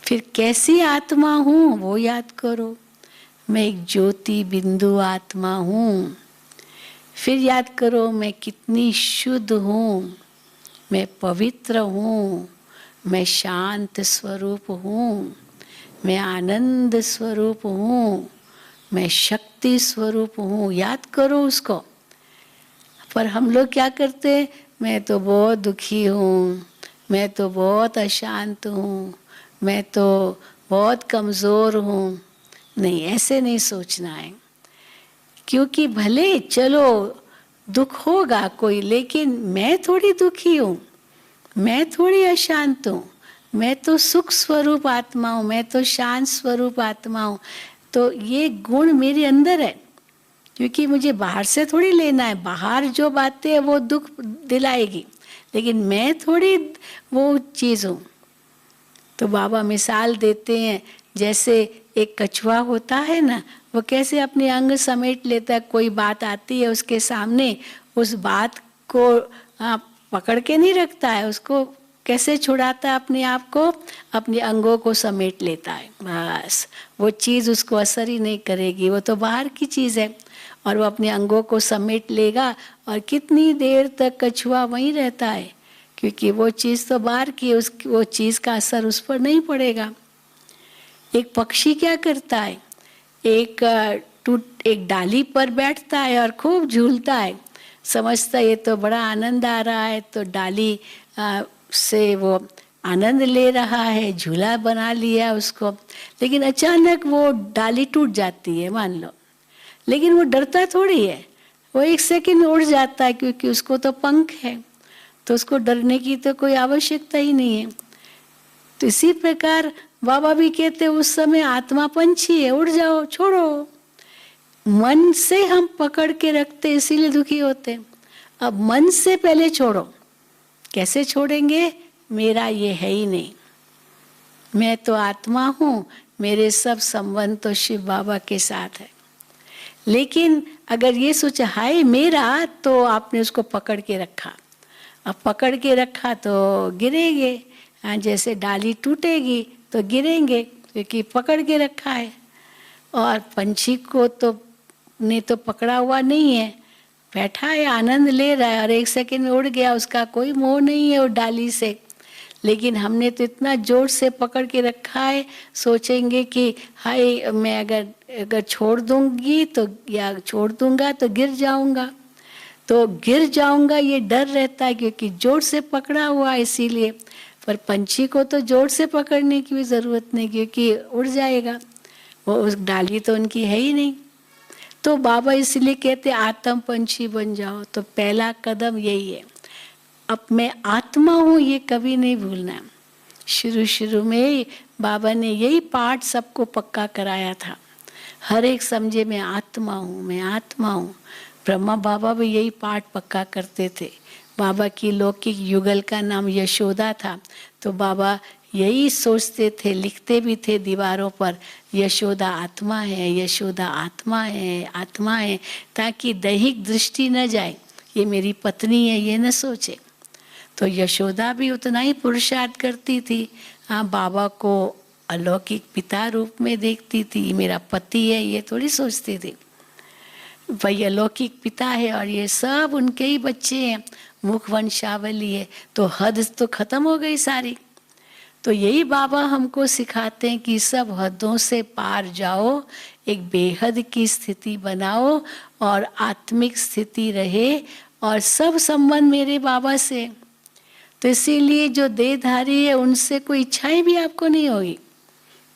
फिर कैसी आत्मा हूँ वो याद करो। मैं एक ज्योति बिंदु आत्मा हूँ। फिर याद करो मैं कितनी शुद्ध हूँ, मैं पवित्र हूँ, मैं शांत स्वरूप हूँ, मैं आनंद स्वरूप हूँ, मैं शक्ति स्वरूप हूँ। याद करो उसको। पर हम लोग क्या करते हैं? मैं तो बहुत दुखी हूँ, मैं तो बहुत अशांत हूँ, मैं तो बहुत कमज़ोर हूँ। नहीं, ऐसे नहीं सोचना है। क्योंकि भले चलो दुख होगा कोई, लेकिन मैं थोड़ी दुखी हूँ, मैं थोड़ी अशांत हूँ, मैं तो सुख स्वरूप आत्मा हूँ, मैं तो शांत स्वरूप आत्मा हूँ। तो ये गुण मेरे अंदर है, क्योंकि मुझे बाहर से थोड़ी लेना है। बाहर जो बातें है वो दुख दिलाएगी, लेकिन मैं थोड़ी वो चीज़ हूँ। तो बाबा मिसाल देते हैं, जैसे एक कछुआ होता है ना, वो कैसे अपने अंग समेट लेता है। कोई बात आती है उसके सामने, उस बात को पकड़ के नहीं रखता है, उसको कैसे छुड़ाता है अपने आप को? अपने अंगों को समेट लेता है। बस वो चीज़ उसको असर ही नहीं करेगी, वो तो बाहर की चीज़ है। और वो अपने अंगों को समेट लेगा और कितनी देर तक कछुआ वहीं रहता है, क्योंकि वो चीज़ तो बाहर की, वो चीज़ का असर उस पर नहीं पड़ेगा। एक पक्षी क्या करता है? एक डाली पर बैठता है और खूब झूलता है, समझता है ये तो बड़ा आनंद आ रहा है, तो डाली से वो आनंद ले रहा है, झूला बना लिया उसको। लेकिन अचानक वो डाली टूट जाती है मान लो, लेकिन वो डरता थोड़ी है, वो एक सेकंड उड़ जाता है, क्योंकि उसको तो पंख है, तो उसको डरने की तो कोई आवश्यकता ही नहीं है। तो इसी प्रकार बाबा भी कहते उस समय आत्मा पंछी है, उड़ जाओ, छोड़ो। मन से हम पकड़ के रखते, इसीलिए दुखी होते। अब मन से पहले छोड़ो। कैसे छोड़ेंगे? मेरा ये है ही नहीं, मैं तो आत्मा हूँ, मेरे सब संबंध तो शिव बाबा के साथ है। लेकिन अगर ये सोचा हाय मेरा, तो आपने उसको पकड़ के रखा। अब पकड़ के रखा तो गिरेंगे, जैसे डाली टूटेगी तो गिरेंगे, क्योंकि पकड़ के रखा है। और पंछी को तो ने तो पकड़ा हुआ नहीं है, बैठा है, आनंद ले रहा है, और एक सेकंड में उड़ गया, उसका कोई मोह नहीं है वो डाली से। लेकिन हमने तो इतना जोर से पकड़ के रखा है, सोचेंगे कि हाय मैं अगर छोड़ दूंगी तो, या छोड़ दूंगा तो गिर जाऊंगा, तो गिर जाऊंगा ये डर रहता है, क्योंकि जोर से पकड़ा हुआ है इसीलिए। पर पंछी को तो जोर से पकड़ने की भी जरूरत नहीं, क्योंकि उड़ जाएगा, वो उस डाली तो उनकी है ही नहीं। तो बाबा इसलिए कहते आत्म पंछी बन जाओ। तो पहला कदम यही है, अब मैं आत्मा हूँ ये कभी नहीं भूलना है। शुरू में बाबा ने यही पाठ सबको पक्का कराया था, हर एक समझे मैं आत्मा हूँ, मैं आत्मा हूँ। ब्रह्मा बाबा भी यही पाठ पक्का करते थे। बाबा की लौकिक युगल का नाम यशोदा था, तो बाबा यही सोचते थे, लिखते भी थे दीवारों पर, यशोदा आत्मा है, यशोदा आत्मा है, आत्मा है, ताकि दैहिक दृष्टि न जाए ये मेरी पत्नी है ये न सोचे। तो यशोदा भी उतना ही पुरुषार्थ करती थी। हाँ, बाबा को अलौकिक पिता रूप में देखती थी, मेरा पति है ये थोड़ी सोचती थी। वही अलौकिक पिता है और ये सब उनके ही बच्चे हैं, मुख वंशावली है, तो हद तो खत्म हो गई सारी। तो यही बाबा हमको सिखाते हैं कि सब हदों से पार जाओ, एक बेहद की स्थिति बनाओ और आत्मिक स्थिति रहे और सब संबंध मेरे बाबा से। तो इसीलिए जो देहधारी है उनसे कोई इच्छाएं भी आपको नहीं होगी।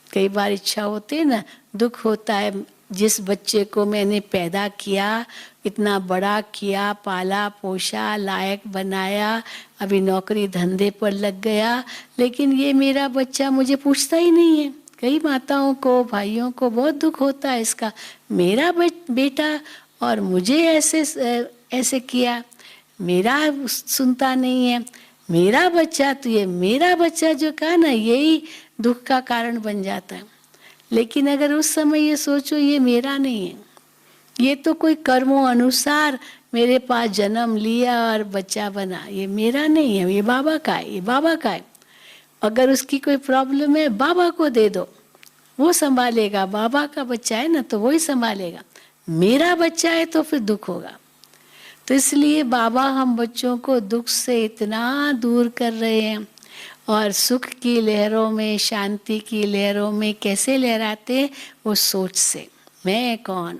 कई बार इच्छा होती है ना, दुख होता है, जिस बच्चे को मैंने पैदा किया, इतना बड़ा किया, पाला पोषा, लायक बनाया, अभी नौकरी धंधे पर लग गया, लेकिन ये मेरा बच्चा मुझे पूछता ही नहीं है। कई माताओं को, भाइयों को बहुत दुख होता है इसका, मेरा बेटा और मुझे ऐसे किया, मेरा सुनता नहीं है, मेरा बच्चा। तो ये मेरा बच्चा जो कहा ना, यही दुख का कारण बन जाता है। लेकिन अगर उस समय ये सोचो ये मेरा नहीं है, ये तो कोई कर्मों अनुसार मेरे पास जन्म लिया और बच्चा बना, ये मेरा नहीं है, ये बाबा का है, ये बाबा का है। अगर उसकी कोई प्रॉब्लम है बाबा को दे दो, वो संभालेगा, बाबा का बच्चा है ना तो वही संभालेगा। मेरा बच्चा है तो फिर दुख होगा। तो इसलिए बाबा हम बच्चों को दुख से इतना दूर कर रहे हैं और सुख की लहरों में, शांति की लहरों में कैसे लहराते, वो सोच से, मैं कौन।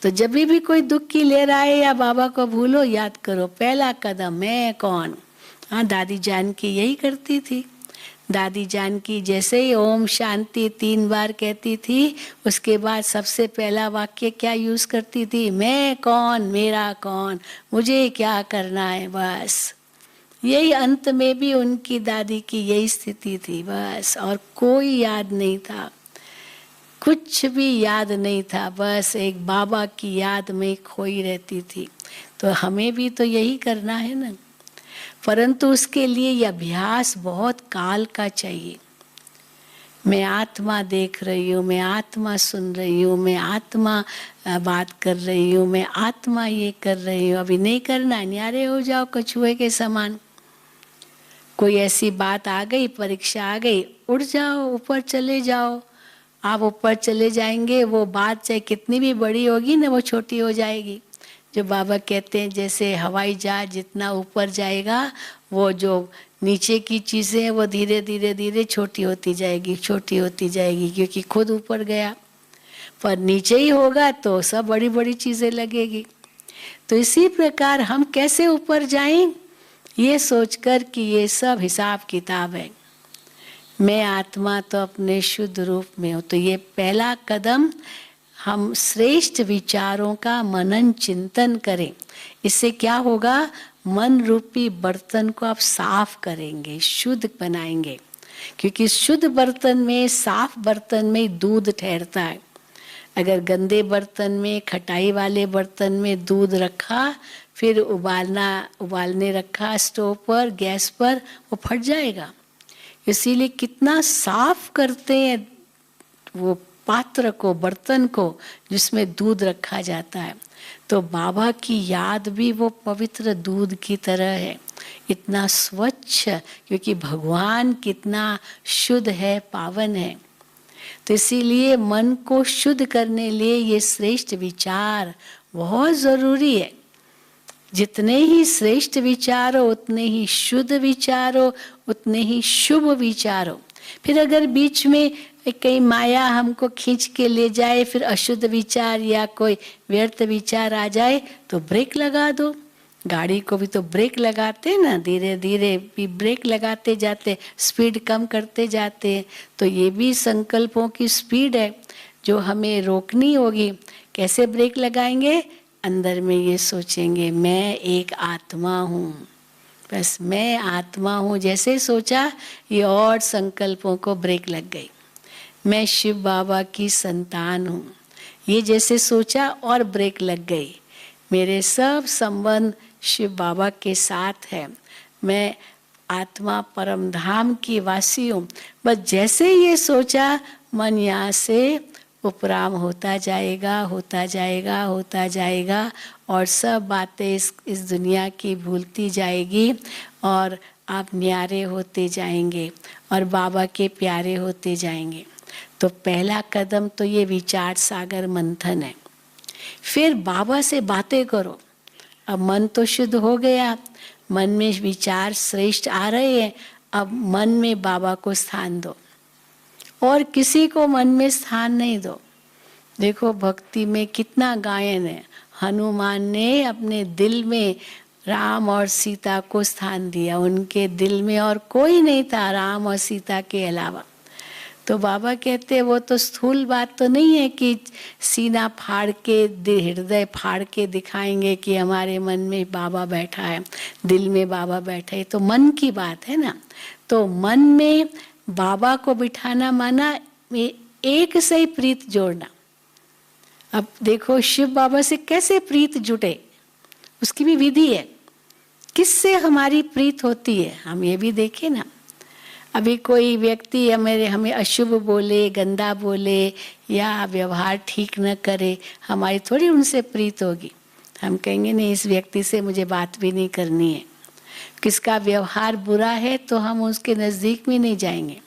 तो जब भी कोई दुख की लहर आए या बाबा को भूलो, याद करो पहला कदम मैं कौन। हाँ, दादी जान की यही करती थी। दादी जान की जैसे ही ओम शांति 3 बार कहती थी, उसके बाद सबसे पहला वाक्य क्या यूज करती थी, मैं कौन, मेरा कौन, मुझे क्या करना है, बस यही। अंत में भी उनकी दादी की यही स्थिति थी बस, और कोई याद नहीं था, कुछ भी याद नहीं था, बस एक बाबा की याद में खोई रहती थी। तो हमें भी तो यही करना है ना, परंतु उसके लिए यह अभ्यास बहुत काल का चाहिए। मैं आत्मा देख रही हूँ, मैं आत्मा सुन रही हूँ, मैं आत्मा बात कर रही हूँ, मैं आत्मा ये कर रही हूँ। अभी नहीं करना, न्यारे हो जाओ कछुए के समान। कोई ऐसी बात आ गई, परीक्षा आ गई, उड़ जाओ, ऊपर चले जाओ। आप ऊपर चले जाएंगे, वो बात चाहे कितनी भी बड़ी होगी ना, वो छोटी हो जाएगी। जो बाबा कहते हैं जैसे हवाई जहाज जितना ऊपर जाएगा, वो जो नीचे की चीज़ें हैं वो धीरे धीरे धीरे छोटी होती जाएगी, छोटी होती जाएगी, क्योंकि खुद ऊपर गया। पर नीचे ही होगा तो सब बड़ी बड़ी चीज़ें लगेगी। तो इसी प्रकार हम कैसे ऊपर जाएं, ये सोचकर कि ये सब हिसाब किताब है। मैं आत्मा तो अपने शुद्ध रूप में हूँ। तो ये पहला कदम, हम श्रेष्ठ विचारों का मनन चिंतन करें। इससे क्या होगा, मन रूपी बर्तन को आप साफ करेंगे, शुद्ध बनाएंगे। क्योंकि शुद्ध बर्तन में, साफ बर्तन में दूध ठहरता है। अगर गंदे बर्तन में, खटाई वाले बर्तन में दूध रखा, फिर उबालने रखा स्टोव पर, गैस पर, वो फट जाएगा। इसीलिए कितना साफ करते हैं वो पात्र को, बर्तन को जिसमें दूध रखा जाता है। तो बाबा की याद भी वो पवित्र दूध की तरह है, इतना स्वच्छ, क्योंकि भगवान कितना शुद्ध है, पावन है। तो इसीलिए मन को शुद्ध करने लिए ये श्रेष्ठ विचार बहुत जरूरी है। जितने ही श्रेष्ठ विचार हो, उतने ही शुद्ध विचार हो, उतने ही शुभ विचार हो। फिर अगर बीच में कहीं माया हमको खींच के ले जाए, फिर अशुद्ध विचार या कोई व्यर्थ विचार आ जाए, तो ब्रेक लगा दो। गाड़ी को भी तो ब्रेक लगाते ना, धीरे धीरे भी ब्रेक लगाते जाते, स्पीड कम करते जाते। तो ये भी संकल्पों की स्पीड है जो हमें रोकनी होगी। कैसे ब्रेक लगाएंगे, अंदर में ये सोचेंगे मैं एक आत्मा हूँ, बस मैं आत्मा हूँ। जैसे सोचा, ये और संकल्पों को ब्रेक लग गई। मैं शिव बाबा की संतान हूँ, ये जैसे सोचा और ब्रेक लग गई। मेरे सब संबंध शिव बाबा के साथ है, मैं आत्मा परम धाम की वासी हूँ। बस जैसे ये सोचा, मन यहाँ से उपराम होता जाएगा, होता जाएगा, होता जाएगा, और सब बातें इस दुनिया की भूलती जाएगी, और आप न्यारे होते जाएंगे और बाबा के प्यारे होते जाएंगे। तो पहला कदम तो ये विचार सागर मंथन है। फिर बाबा से बातें करो। अब मन तो शुद्ध हो गया, मन में विचार श्रेष्ठ आ रहे हैं, अब मन में बाबा को स्थान दो, और किसी को मन में स्थान नहीं दो। देखो भक्ति में कितना गायन है। हनुमान ने अपने दिल में राम और सीता को स्थान दिया, उनके दिल में और कोई नहीं था राम और सीता के अलावा। तो बाबा कहते वो तो स्थूल बात तो नहीं है कि सीना फाड़ के, हृदय फाड़ के दिखाएंगे कि हमारे मन में बाबा बैठा है, दिल में बाबा बैठा है। तो मन की बात है ना। तो मन में बाबा को बिठाना माना एक से ही प्रीत जोड़ना। अब देखो शिव बाबा से कैसे प्रीत जुटे, उसकी भी विधि है। किससे हमारी प्रीत होती है हम ये भी देखें ना। अभी कोई व्यक्ति हमें अशुभ बोले, गंदा बोले या व्यवहार ठीक न करे, हमारी थोड़ी उनसे प्रीत होगी। हम कहेंगे नहीं, इस व्यक्ति से मुझे बात भी नहीं करनी है। किसका व्यवहार बुरा है तो हम उसके नज़दीक भी नहीं जाएंगे।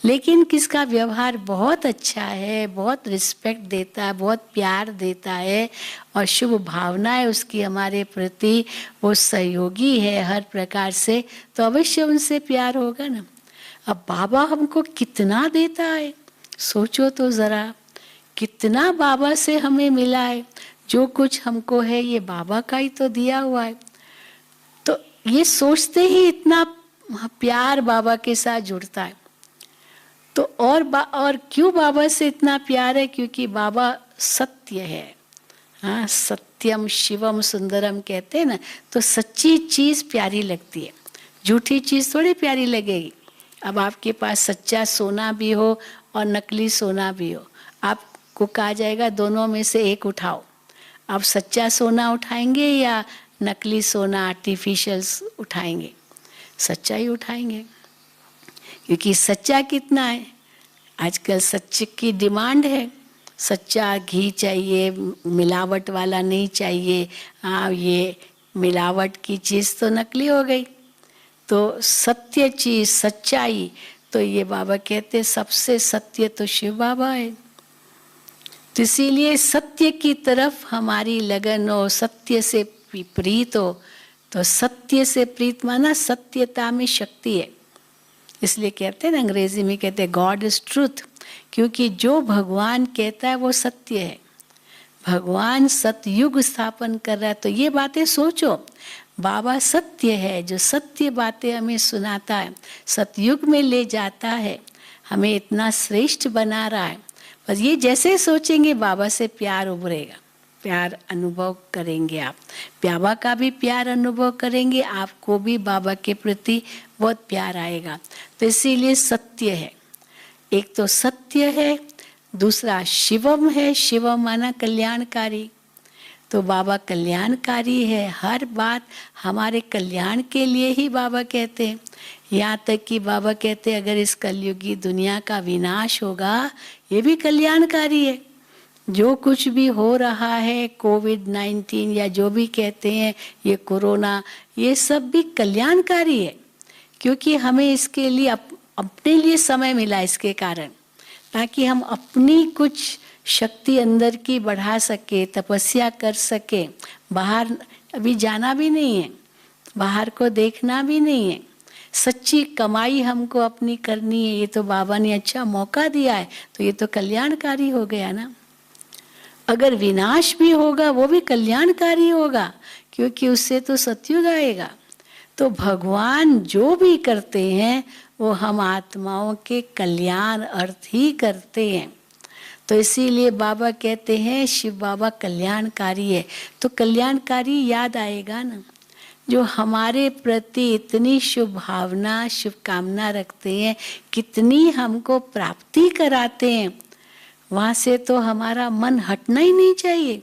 लेकिन किसका व्यवहार बहुत अच्छा है, बहुत रिस्पेक्ट देता है, बहुत प्यार देता है और शुभ भावना है उसकी हमारे प्रति, वो सहयोगी है हर प्रकार से, तो अवश्य उनसे प्यार होगा ना। अब बाबा हमको कितना देता है, सोचो तो ज़रा, कितना बाबा से हमें मिला है। जो कुछ हमको है ये बाबा का ही तो दिया हुआ है। तो ये सोचते ही इतना प्यार बाबा के साथ जुड़ता है। तो और क्यों बाबा से इतना प्यार है? क्योंकि बाबा सत्य है। हाँ, सत्यम शिवम सुंदरम कहते हैं ना। तो सच्ची चीज़ प्यारी लगती है, झूठी चीज़ थोड़ी प्यारी लगेगी। अब आपके पास सच्चा सोना भी हो और नकली सोना भी हो, आपको कहा जाएगा दोनों में से एक उठाओ। आप सच्चा सोना उठाएंगे या नकली सोना आर्टिफिशियल उठाएंगे? सच्चा ही उठाएंगे, क्योंकि सच्चा कितना है। आजकल सच्चे की डिमांड है। सच्चा घी चाहिए, मिलावट वाला नहीं चाहिए। हाँ, ये मिलावट की चीज़ तो नकली हो गई। तो सत्य चीज़, सच्चाई, तो ये बाबा कहते सबसे सत्य तो शिव बाबा है। तो इसीलिए सत्य की तरफ हमारी लगन हो, सत्य से प्रीत हो। तो सत्य से प्रीत माना सत्यता में शक्ति है। इसलिए कहते हैं ना, अंग्रेजी में कहते हैं गॉड इज ट्रूथ, क्योंकि जो भगवान कहता है वो सत्य है। भगवान सतयुग स्थापन कर रहा है। तो ये बातें सोचो, बाबा सत्य है, जो सत्य बातें हमें सुनाता है, सतयुग में ले जाता है, हमें इतना श्रेष्ठ बना रहा है। बस ये जैसे सोचेंगे बाबा से प्यार उभरेगा, प्यार अनुभव करेंगे आप, बाबा का भी प्यार अनुभव करेंगे, आपको भी बाबा के प्रति बहुत प्यार आएगा। तो इसीलिए सत्य है, एक तो सत्य है, दूसरा शिवम है। शिवम माना कल्याणकारी। तो बाबा कल्याणकारी है, हर बात हमारे कल्याण के लिए ही बाबा कहते हैं। यहाँ तक कि बाबा कहते हैं अगर इस कलयुगी दुनिया का विनाश होगा, ये भी कल्याणकारी है। जो कुछ भी हो रहा है, कोविड-19 या जो भी कहते हैं, ये कोरोना, ये सब भी कल्याणकारी है। क्योंकि हमें इसके लिए अपने लिए समय मिला इसके कारण, ताकि हम अपनी कुछ शक्ति अंदर की बढ़ा सके, तपस्या कर सके। बाहर अभी जाना भी नहीं है, बाहर को देखना भी नहीं है, सच्ची कमाई हमको अपनी करनी है। ये तो बाबा ने अच्छा मौका दिया है, तो ये तो कल्याणकारी हो गया ना। अगर विनाश भी होगा वो भी कल्याणकारी होगा, क्योंकि उससे तो सतयुग आएगा। तो भगवान जो भी करते हैं वो हम आत्माओं के कल्याण अर्थ ही करते हैं। तो इसीलिए बाबा कहते हैं शिव बाबा कल्याणकारी है। तो कल्याणकारी याद आएगा ना, जो हमारे प्रति इतनी शुभ भावना, शुभकामना रखते हैं, कितनी हमको प्राप्ति कराते हैं, वहाँ से तो हमारा मन हटना ही नहीं चाहिए।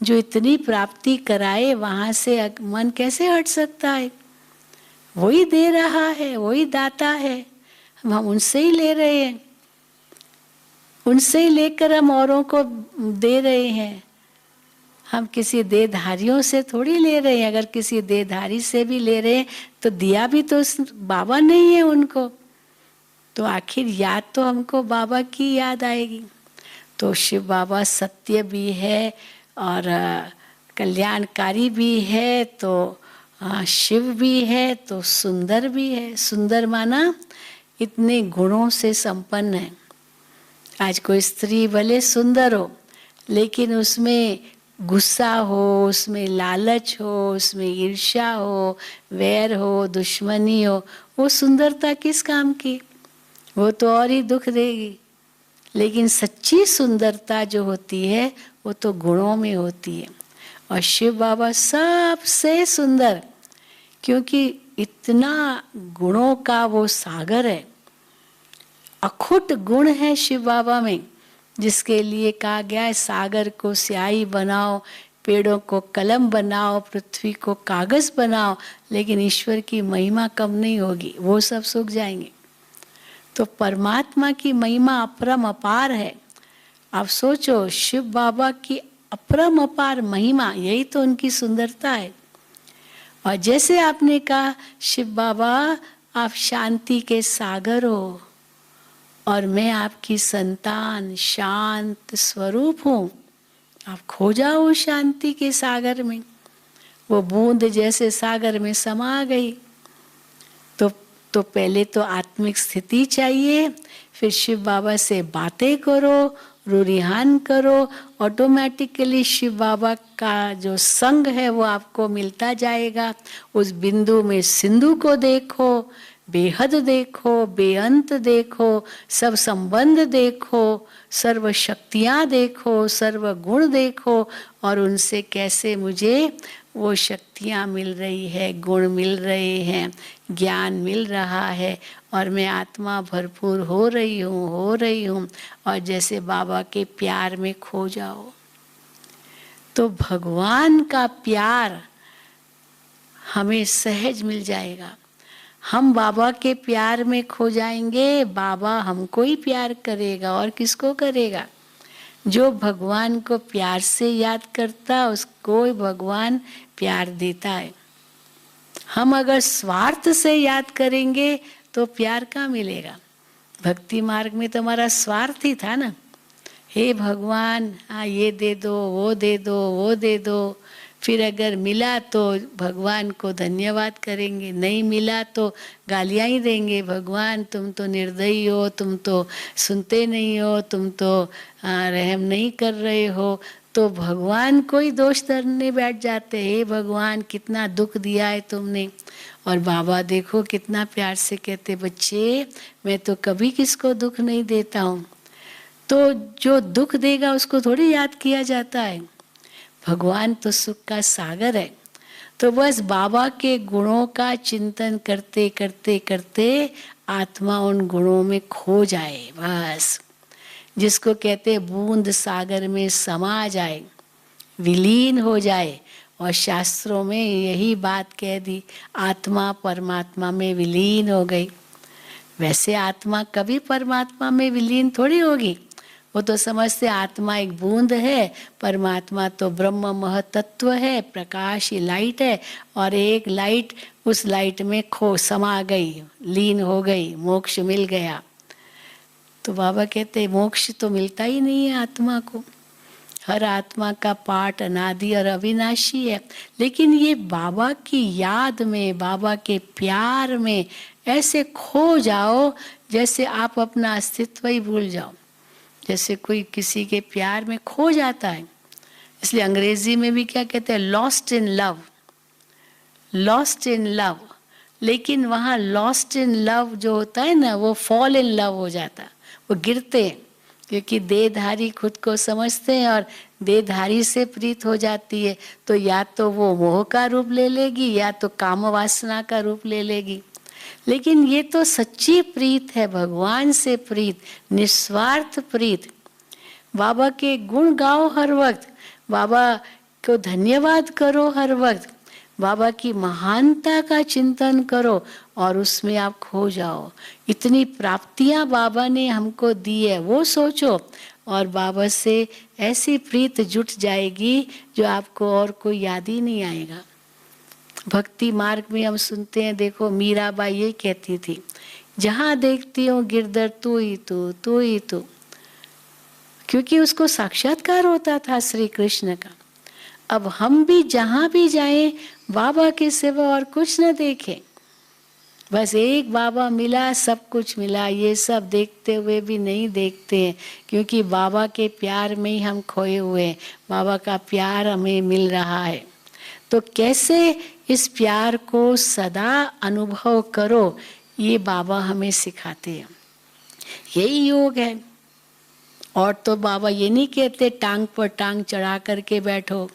जो इतनी प्राप्ति कराए वहाँ से मन कैसे हट सकता है? वही दे रहा है, वही दाता है, हम उनसे ही ले रहे हैं, उनसे ही लेकर हम औरों को दे रहे हैं। हम किसी देहधारियों से थोड़ी ले रहे हैं। अगर किसी देहधारी से भी ले रहे हैं तो दिया भी तो बाबा नहीं है उनको। तो आखिर याद तो हमको बाबा की याद आएगी। तो शिव बाबा सत्य भी है और कल्याणकारी भी है, तो शिव भी है, तो सुंदर भी है। सुंदर माना इतने गुणों से संपन्न है। आज कोई स्त्री भले सुंदर हो, लेकिन उसमें गुस्सा हो, उसमें लालच हो, उसमें ईर्ष्या हो, वैर हो, दुश्मनी हो, वो सुंदरता किस काम की? वो तो और ही दुख देगी। लेकिन सच्ची सुंदरता जो होती है वो तो गुणों में होती है। और शिव बाबा सबसे सुंदर, क्योंकि इतना गुणों का वो सागर है, अखुट गुण है शिव बाबा में, जिसके लिए कहा गया है सागर को स्याही बनाओ, पेड़ों को कलम बनाओ, पृथ्वी को कागज बनाओ, लेकिन ईश्वर की महिमा कम नहीं होगी, वो सब सूख जाएंगे। तो परमात्मा की महिमा अपरम अपार है। आप सोचो, शिव बाबा की अपरम अपार महिमा, यही तो उनकी सुंदरता है। और जैसे आपने कहा शिव बाबा आप शांति के सागर हो और मैं आपकी संतान शांत स्वरूप हूँ, आप खो जाओ शांति के सागर में। वो बूंद जैसे सागर में समा गई। तो पहले तो आत्मिक स्थिति चाहिए, फिर शिव बाबा से बातें करो, रुरिहान करो, ऑटोमेटिकली शिव बाबा का जो संग है वो आपको मिलता जाएगा। उस बिंदु में सिंधु को देखो, बेहद देखो, बेअंत देखो, सब संबंध देखो, सर्व शक्तियाँ देखो, सर्व गुण देखो, और उनसे कैसे मुझे वो शक्तियाँ मिल रही है, गुण मिल रहे हैं, ज्ञान मिल रहा है, और मैं आत्मा भरपूर हो रही हूँ। और जैसे बाबा के प्यार में खो जाओ। तो भगवान का प्यार हमें सहज मिल जाएगा। हम बाबा के प्यार में खो जाएंगे, बाबा हमको ही प्यार करेगा, और किसको करेगा? जो भगवान को प्यार से याद करता उसको भगवान प्यार देता है। हम अगर स्वार्थ से याद करेंगे तो प्यार कहाँ मिलेगा? भक्ति मार्ग में तो हमारा स्वार्थ ही था ना, हे भगवान हाँ ये दे दो, वो दे दो, वो दे दो। फिर अगर मिला तो भगवान को धन्यवाद करेंगे, नहीं मिला तो गालियाँ ही देंगे, भगवान तुम तो निर्दयी हो, तुम तो सुनते नहीं हो, तुम तो रहम नहीं कर रहे हो। तो भगवान को ही दोष धरने बैठ जाते, हे भगवान कितना दुख दिया है तुमने। और बाबा देखो कितना प्यार से कहते, बच्चे मैं तो कभी किसको दुख नहीं देता हूँ। तो जो दुख देगा उसको थोड़ी याद किया जाता है। भगवान तो सुख का सागर है। तो बस बाबा के गुणों का चिंतन करते करते करते आत्मा उन गुणों में खो जाए, बस जिसको कहते बूंद सागर में समा जाए, विलीन हो जाए। और शास्त्रों में यही बात कह दी, आत्मा परमात्मा में विलीन हो गई। वैसे आत्मा कभी परमात्मा में विलीन थोड़ी होगी, वो तो समझते आत्मा एक बूंद है, परमात्मा तो ब्रह्म महतत्व है, प्रकाश लाइट है, और एक लाइट उस लाइट में खो समा गई, लीन हो गई, मोक्ष मिल गया। तो बाबा कहते मोक्ष तो मिलता ही नहीं है आत्मा को। हर आत्मा का पाठ अनादि और अविनाशी है, लेकिन ये बाबा की याद में, बाबा के प्यार में ऐसे खो जाओ जैसे आप अपना अस्तित्व ही भूल जाओ, जैसे कोई किसी के प्यार में खो जाता है। इसलिए अंग्रेजी में भी क्या कहते हैं, lost in love, lost in love. लेकिन वहाँ लॉस्ट इन लव जो होता है ना, वो फॉल इन लव हो जाता है, वो गिरते हैं, क्योंकि देहधारी खुद को समझते हैं और देहधारी से प्रीत हो जाती है। तो या तो वो मोह का रूप ले लेगी या तो काम वासना का रूप ले लेगी। लेकिन ये तो सच्ची प्रीत है, भगवान से प्रीत, निस्वार्थ प्रीत। बाबा के गुण गाओ हर वक्त, बाबा को धन्यवाद करो हर वक्त, बाबा की महानता का चिंतन करो और उसमें आप खो जाओ। इतनी प्राप्तियां बाबा ने हमको दी है वो सोचो, और बाबा से ऐसी प्रीत जुट जाएगी जो आपको और कोई याद ही नहीं आएगा। भक्ति मार्ग में हम सुनते हैं, देखो मीराबाई ये कहती थी, जहाँ देखती हूँ गिरधर तू ही तू ही तू, क्योंकि उसको साक्षात्कार होता था श्री कृष्ण का। अब हम भी जहाँ भी जाएं बाबा के सिवा और कुछ न देखें, बस एक बाबा मिला, सब कुछ मिला। ये सब देखते हुए भी नहीं देखते हैं, क्योंकि बाबा के प्यार में ही हम खोए हुए हैं। बाबा का प्यार हमें मिल रहा है, तो कैसे इस प्यार को सदा अनुभव करो, ये बाबा हमें सिखाते हैं। यही योग है। और तो बाबा ये नहीं कहते टांग पर टांग चढ़ा करके बैठो,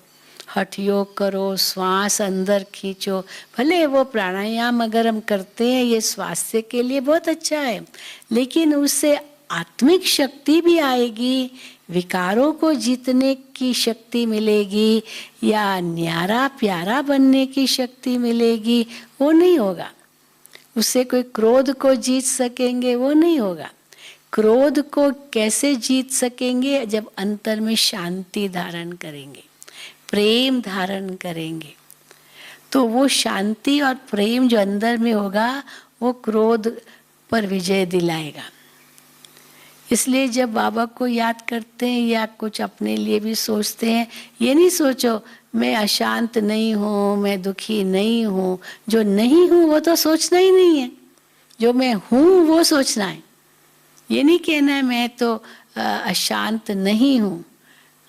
हठ योग करो, श्वास अंदर खींचो। भले वो प्राणायाम अगर हम करते हैं ये स्वास्थ्य के लिए बहुत अच्छा है, लेकिन उससे आत्मिक शक्ति भी आएगी, विकारों को जीतने की शक्ति मिलेगी, या न्यारा प्यारा बनने की शक्ति मिलेगी, वो नहीं होगा। उससे कोई क्रोध को जीत सकेंगे, वो नहीं होगा। क्रोध को कैसे जीत सकेंगे? जब अंतर में शांति धारण करेंगे, प्रेम धारण करेंगे, तो वो शांति और प्रेम जो अंदर में होगा वो क्रोध पर विजय दिलाएगा। इसलिए जब बाबा को याद करते हैं या कुछ अपने लिए भी सोचते हैं, ये नहीं सोचो मैं अशांत नहीं हूँ, मैं दुखी नहीं हूँ। जो नहीं हूँ वो तो सोचना ही नहीं है, जो मैं हूँ वो सोचना है। ये नहीं कहना है मैं तो अशांत नहीं हूँ,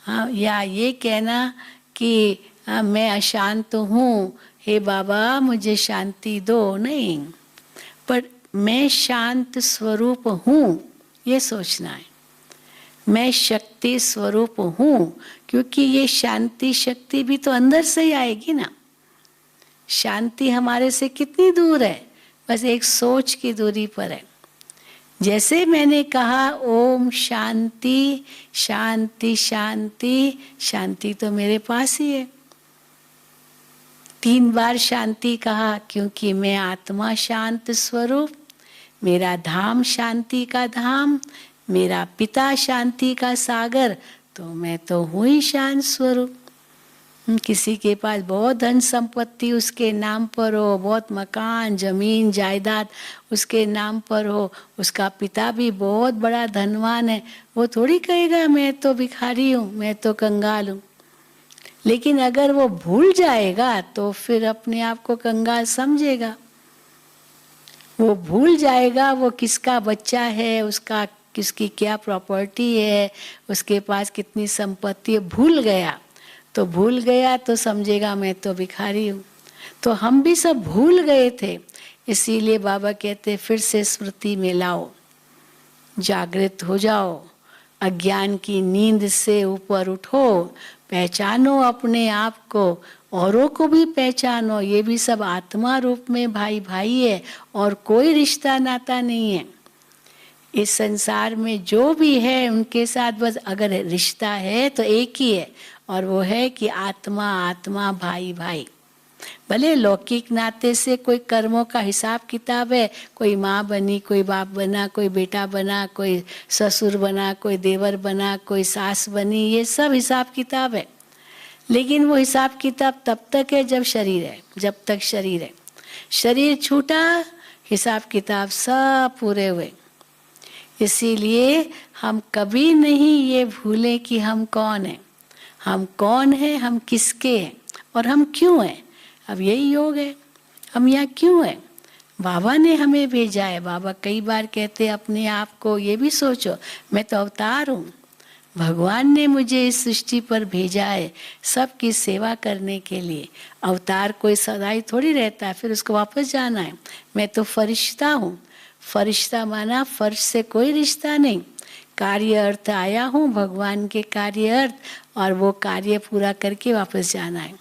हाँ, या ये कहना कि मैं अशांत हूँ, हे बाबा मुझे शांति दो, नहीं। पर मैं शांत स्वरूप हूँ ये सोचना है। मैं शक्ति स्वरूप हूँ, क्योंकि ये शांति शक्ति भी तो अंदर से ही आएगी ना। शांति हमारे से कितनी दूर है? बस एक सोच की दूरी पर है। जैसे मैंने कहा ओम शांति शांति शांति, शांति तो मेरे पास ही है। 3 बार शांति कहा, क्योंकि मैं आत्मा शांत स्वरूप, मेरा धाम शांति का धाम, मेरा पिता शांति का सागर, तो मैं तो हूँ ही शांत स्वरूप। किसी के पास बहुत धन संपत्ति उसके नाम पर हो, बहुत मकान जमीन जायदाद उसके नाम पर हो, उसका पिता भी बहुत बड़ा धनवान है, वो थोड़ी कहेगा मैं तो भिखारी हूँ, मैं तो कंगाल हूँ। लेकिन अगर वो भूल जाएगा तो फिर अपने आप को कंगाल समझेगा। वो भूल जाएगा वो किसका बच्चा है, उसका किसकी क्या प्रॉपर्टी है, उसके पास कितनी संपत्ति है, भूल गया तो समझेगा मैं तो भिखारी हूँ। तो हम भी सब भूल गए थे, इसीलिए बाबा कहते फिर से स्मृति में लाओ, जागृत हो जाओ, अज्ञान की नींद से ऊपर उठो, पहचानो अपने आप को, औरों को भी पहचानो। ये भी सब आत्मा रूप में भाई भाई है और कोई रिश्ता नाता नहीं है। इस संसार में जो भी है उनके साथ बस अगर रिश्ता है तो एक ही है, और वो है कि आत्मा आत्मा भाई भाई। भले लौकिक नाते से कोई कर्मों का हिसाब किताब है, कोई माँ बनी, कोई बाप बना, कोई बेटा बना, कोई ससुर बना, कोई देवर बना, कोई सास बनी, ये सब हिसाब किताब है। लेकिन वो हिसाब किताब तब तक है जब शरीर है, जब तक शरीर है। शरीर छूटा, हिसाब किताब सब पूरे हुए। इसीलिए हम कभी नहीं ये भूलें कि हम कौन हैं, हम कौन हैं, हम किसके हैं और हम क्यों हैं। अब यही योग है, हम यहाँ क्यों हैं? बाबा ने हमें भेजा है। बाबा कई बार कहते हैं अपने आप को ये भी सोचो, मैं तो अवतार हूँ, भगवान ने मुझे इस सृष्टि पर भेजा है सबकी सेवा करने के लिए। अवतार कोई सदाई थोड़ी रहता है, फिर उसको वापस जाना है। मैं तो फरिश्ता हूँ। फरिश्ता माना फर्श से कोई रिश्ता नहीं, कार्य अर्थ आया हूँ, भगवान के कार्य अर्थ, और वो कार्य पूरा करके वापस जाना है।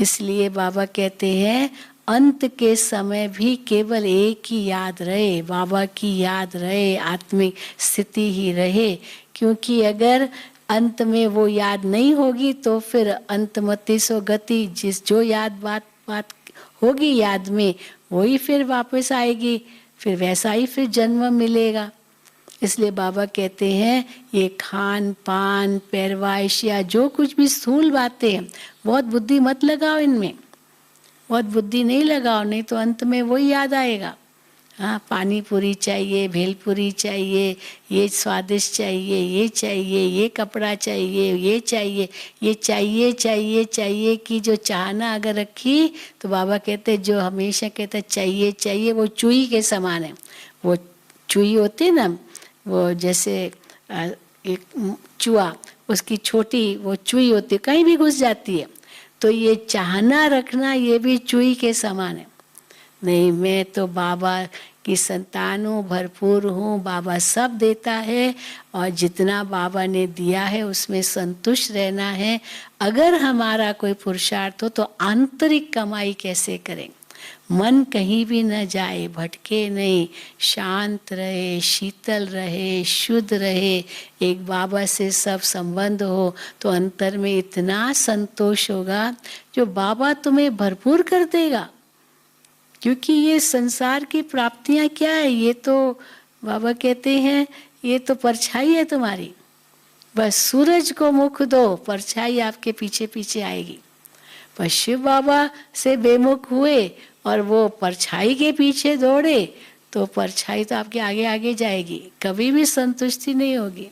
इसलिए बाबा कहते हैं अंत के समय भी केवल एक ही याद रहे, बाबा की याद रहे, आत्मिक स्थिति ही रहे। क्योंकि अगर अंत में वो याद नहीं होगी तो फिर अंतमति सो गति, जिस जो याद बात होगी याद में वही फिर वापस आएगी, फिर वैसा ही फिर जन्म मिलेगा। इसलिए बाबा कहते हैं ये खान पान पैरवाइश या जो कुछ भी स्थूल बातें हैं, बहुत बुद्धि मत लगाओ इनमें, बहुत बुद्धि नहीं लगाओ, नहीं तो अंत में वही याद आएगा हाँ, पानी पूरी चाहिए, भेलपूरी चाहिए, ये स्वादिष्ट चाहिए, ये चाहिए, ये कपड़ा चाहिए, ये चाहिए, ये चाहिए चाहिए चाहिए की जो चाहना अगर रखी तो बाबा कहते जो हमेशा कहते चाहिए चाहिए, वो चूही के समान है। वो चूही होती है ना, वो जैसे एक चूहा, उसकी छोटी वो चूही होती है, कहीं भी घुस जाती है। तो ये चाहना रखना ये भी चूही के समान है। नहीं, मैं तो बाबा की संतान हूँ, भरपूर हूँ, बाबा सब देता है और जितना बाबा ने दिया है उसमें संतुष्ट रहना है। अगर हमारा कोई पुरुषार्थ हो तो आंतरिक कमाई कैसे करें, मन कहीं भी न जाए, भटके नहीं, शांत रहे, शीतल रहे, शुद्ध रहे, एक बाबा से सब संबंध हो तो अंतर में इतना संतोष होगा जो बाबा तुम्हें भरपूर कर देगा। क्योंकि ये संसार की प्राप्तियां क्या है, ये तो बाबा कहते हैं ये तो परछाई है तुम्हारी। बस सूरज को मुख दो, परछाई आपके पीछे पीछे आएगी। पर शिव बाबा से बेमुख हुए और वो परछाई के पीछे दौड़े तो परछाई तो आपके आगे आगे जाएगी, कभी भी संतुष्टि नहीं होगी।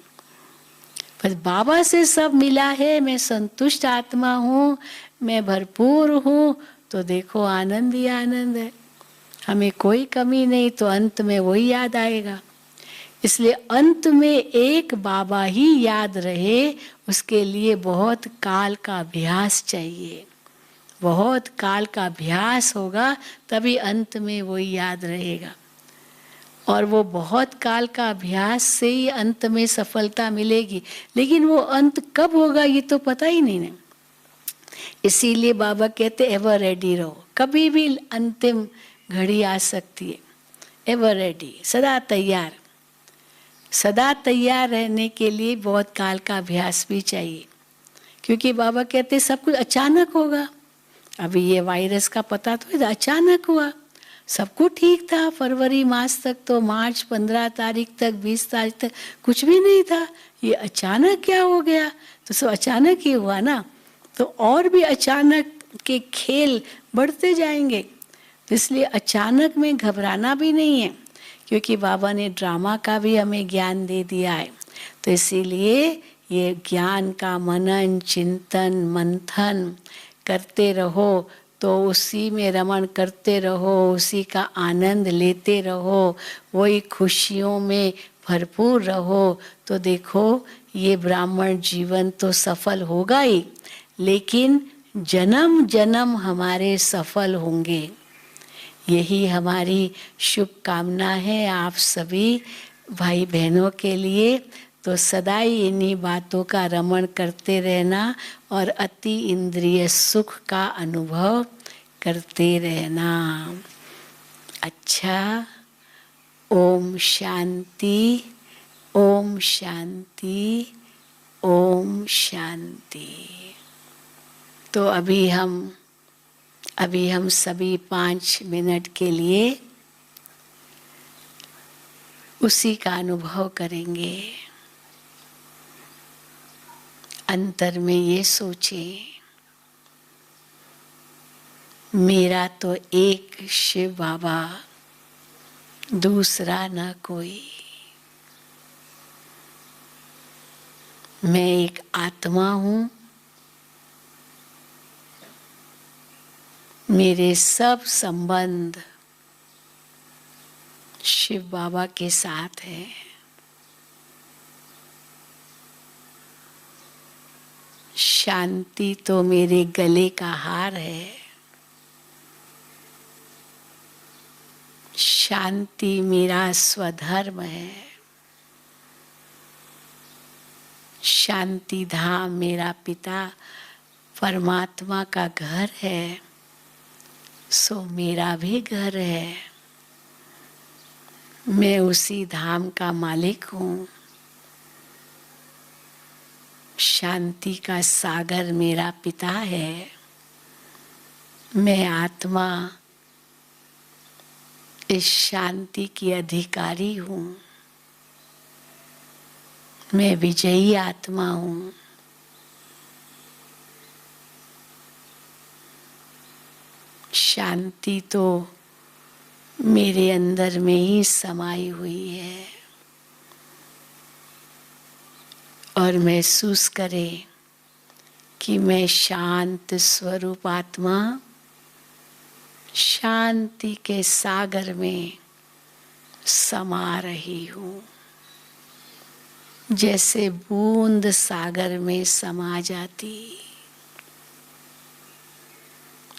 बस बाबा से सब मिला है, मैं संतुष्ट आत्मा हूँ, मैं भरपूर हूँ, तो देखो आनंद ही आनंद है, हमें कोई कमी नहीं। तो अंत में वही याद आएगा। इसलिए अंत में एक बाबा ही याद रहे, उसके लिए बहुत काल का अभ्यास चाहिए। बहुत काल का अभ्यास होगा तभी अंत में वही याद रहेगा। और वो बहुत काल का अभ्यास से ही अंत में सफलता मिलेगी। लेकिन वो अंत कब होगा ये तो पता ही नहीं है। इसीलिए बाबा कहते एवर रेडी रहो, कभी भी अंतिम घड़ी आ सकती है। एवर रेडी, सदा तैयार। सदा तैयार रहने के लिए बहुत काल का अभ्यास भी चाहिए, क्योंकि बाबा कहते सब कुछ अचानक होगा। अभी ये वायरस का पता तो अचानक हुआ, सब कुछ ठीक था फरवरी मास तक, तो मार्च 15 तारीख तक 20 तारीख तक कुछ भी नहीं था। ये अचानक क्या हो गया, तो सब अचानक ही हुआ ना। तो और भी अचानक के खेल बढ़ते जाएंगे। तो इसलिए अचानक में घबराना भी नहीं है, क्योंकि बाबा ने ड्रामा का भी हमें ज्ञान दे दिया है। तो इसीलिए ये ज्ञान का मनन चिंतन मंथन करते रहो, तो उसी में रमण करते रहो, उसी का आनंद लेते रहो, वही खुशियों में भरपूर रहो। तो देखो ये ब्राह्मण जीवन तो सफल होगा ही, लेकिन जन्म जन्म हमारे सफल होंगे। यही हमारी शुभकामना है आप सभी भाई बहनों के लिए। तो सदा ही इन्हीं बातों का रमण करते रहना और अति इंद्रिय सुख का अनुभव करते रहना। अच्छा, ओम शांति, ओम शांति, ओम शांति। तो अभी हम सभी 5 मिनट के लिए उसी का अनुभव करेंगे। अंतर में ये सोचें, मेरा तो एक शिव बाबा, दूसरा न कोई। मैं एक आत्मा हूँ, मेरे सब संबंध शिव बाबा के साथ है। शांति तो मेरे गले का हार है। शांति मेरा स्वधर्म है। शांति धाम मेरा पिता परमात्मा का घर है, सो मेरा भी घर है। मैं उसी धाम का मालिक हूँ। शांति का सागर मेरा पिता है। मैं आत्मा इस शांति की अधिकारी हूँ। मैं विजयी आत्मा हूँ। शांति तो मेरे अंदर में ही समाई हुई है। और महसूस करें कि मैं शांत स्वरूप आत्मा शांति के सागर में समा रही हूँ, जैसे बूंद सागर में समा जाती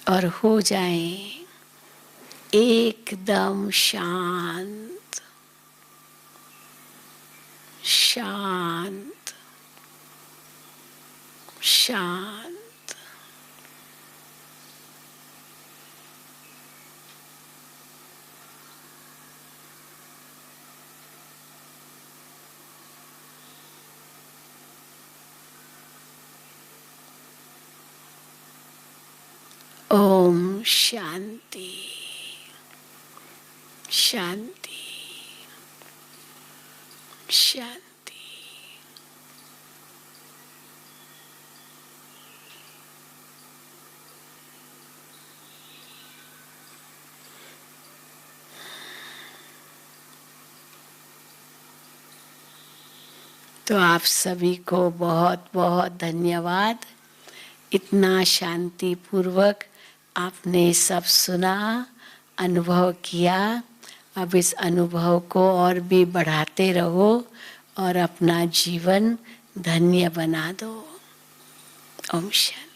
और हो जाए एकदम शांत शांत शांत। ओम शांति शांति शांति। तो आप सभी को बहुत बहुत धन्यवाद। इतना शांति पूर्वक आपने सब सुना, अनुभव किया। अब इस अनुभव को और भी बढ़ाते रहो और अपना जीवन धन्य बना दो। ओम शांति।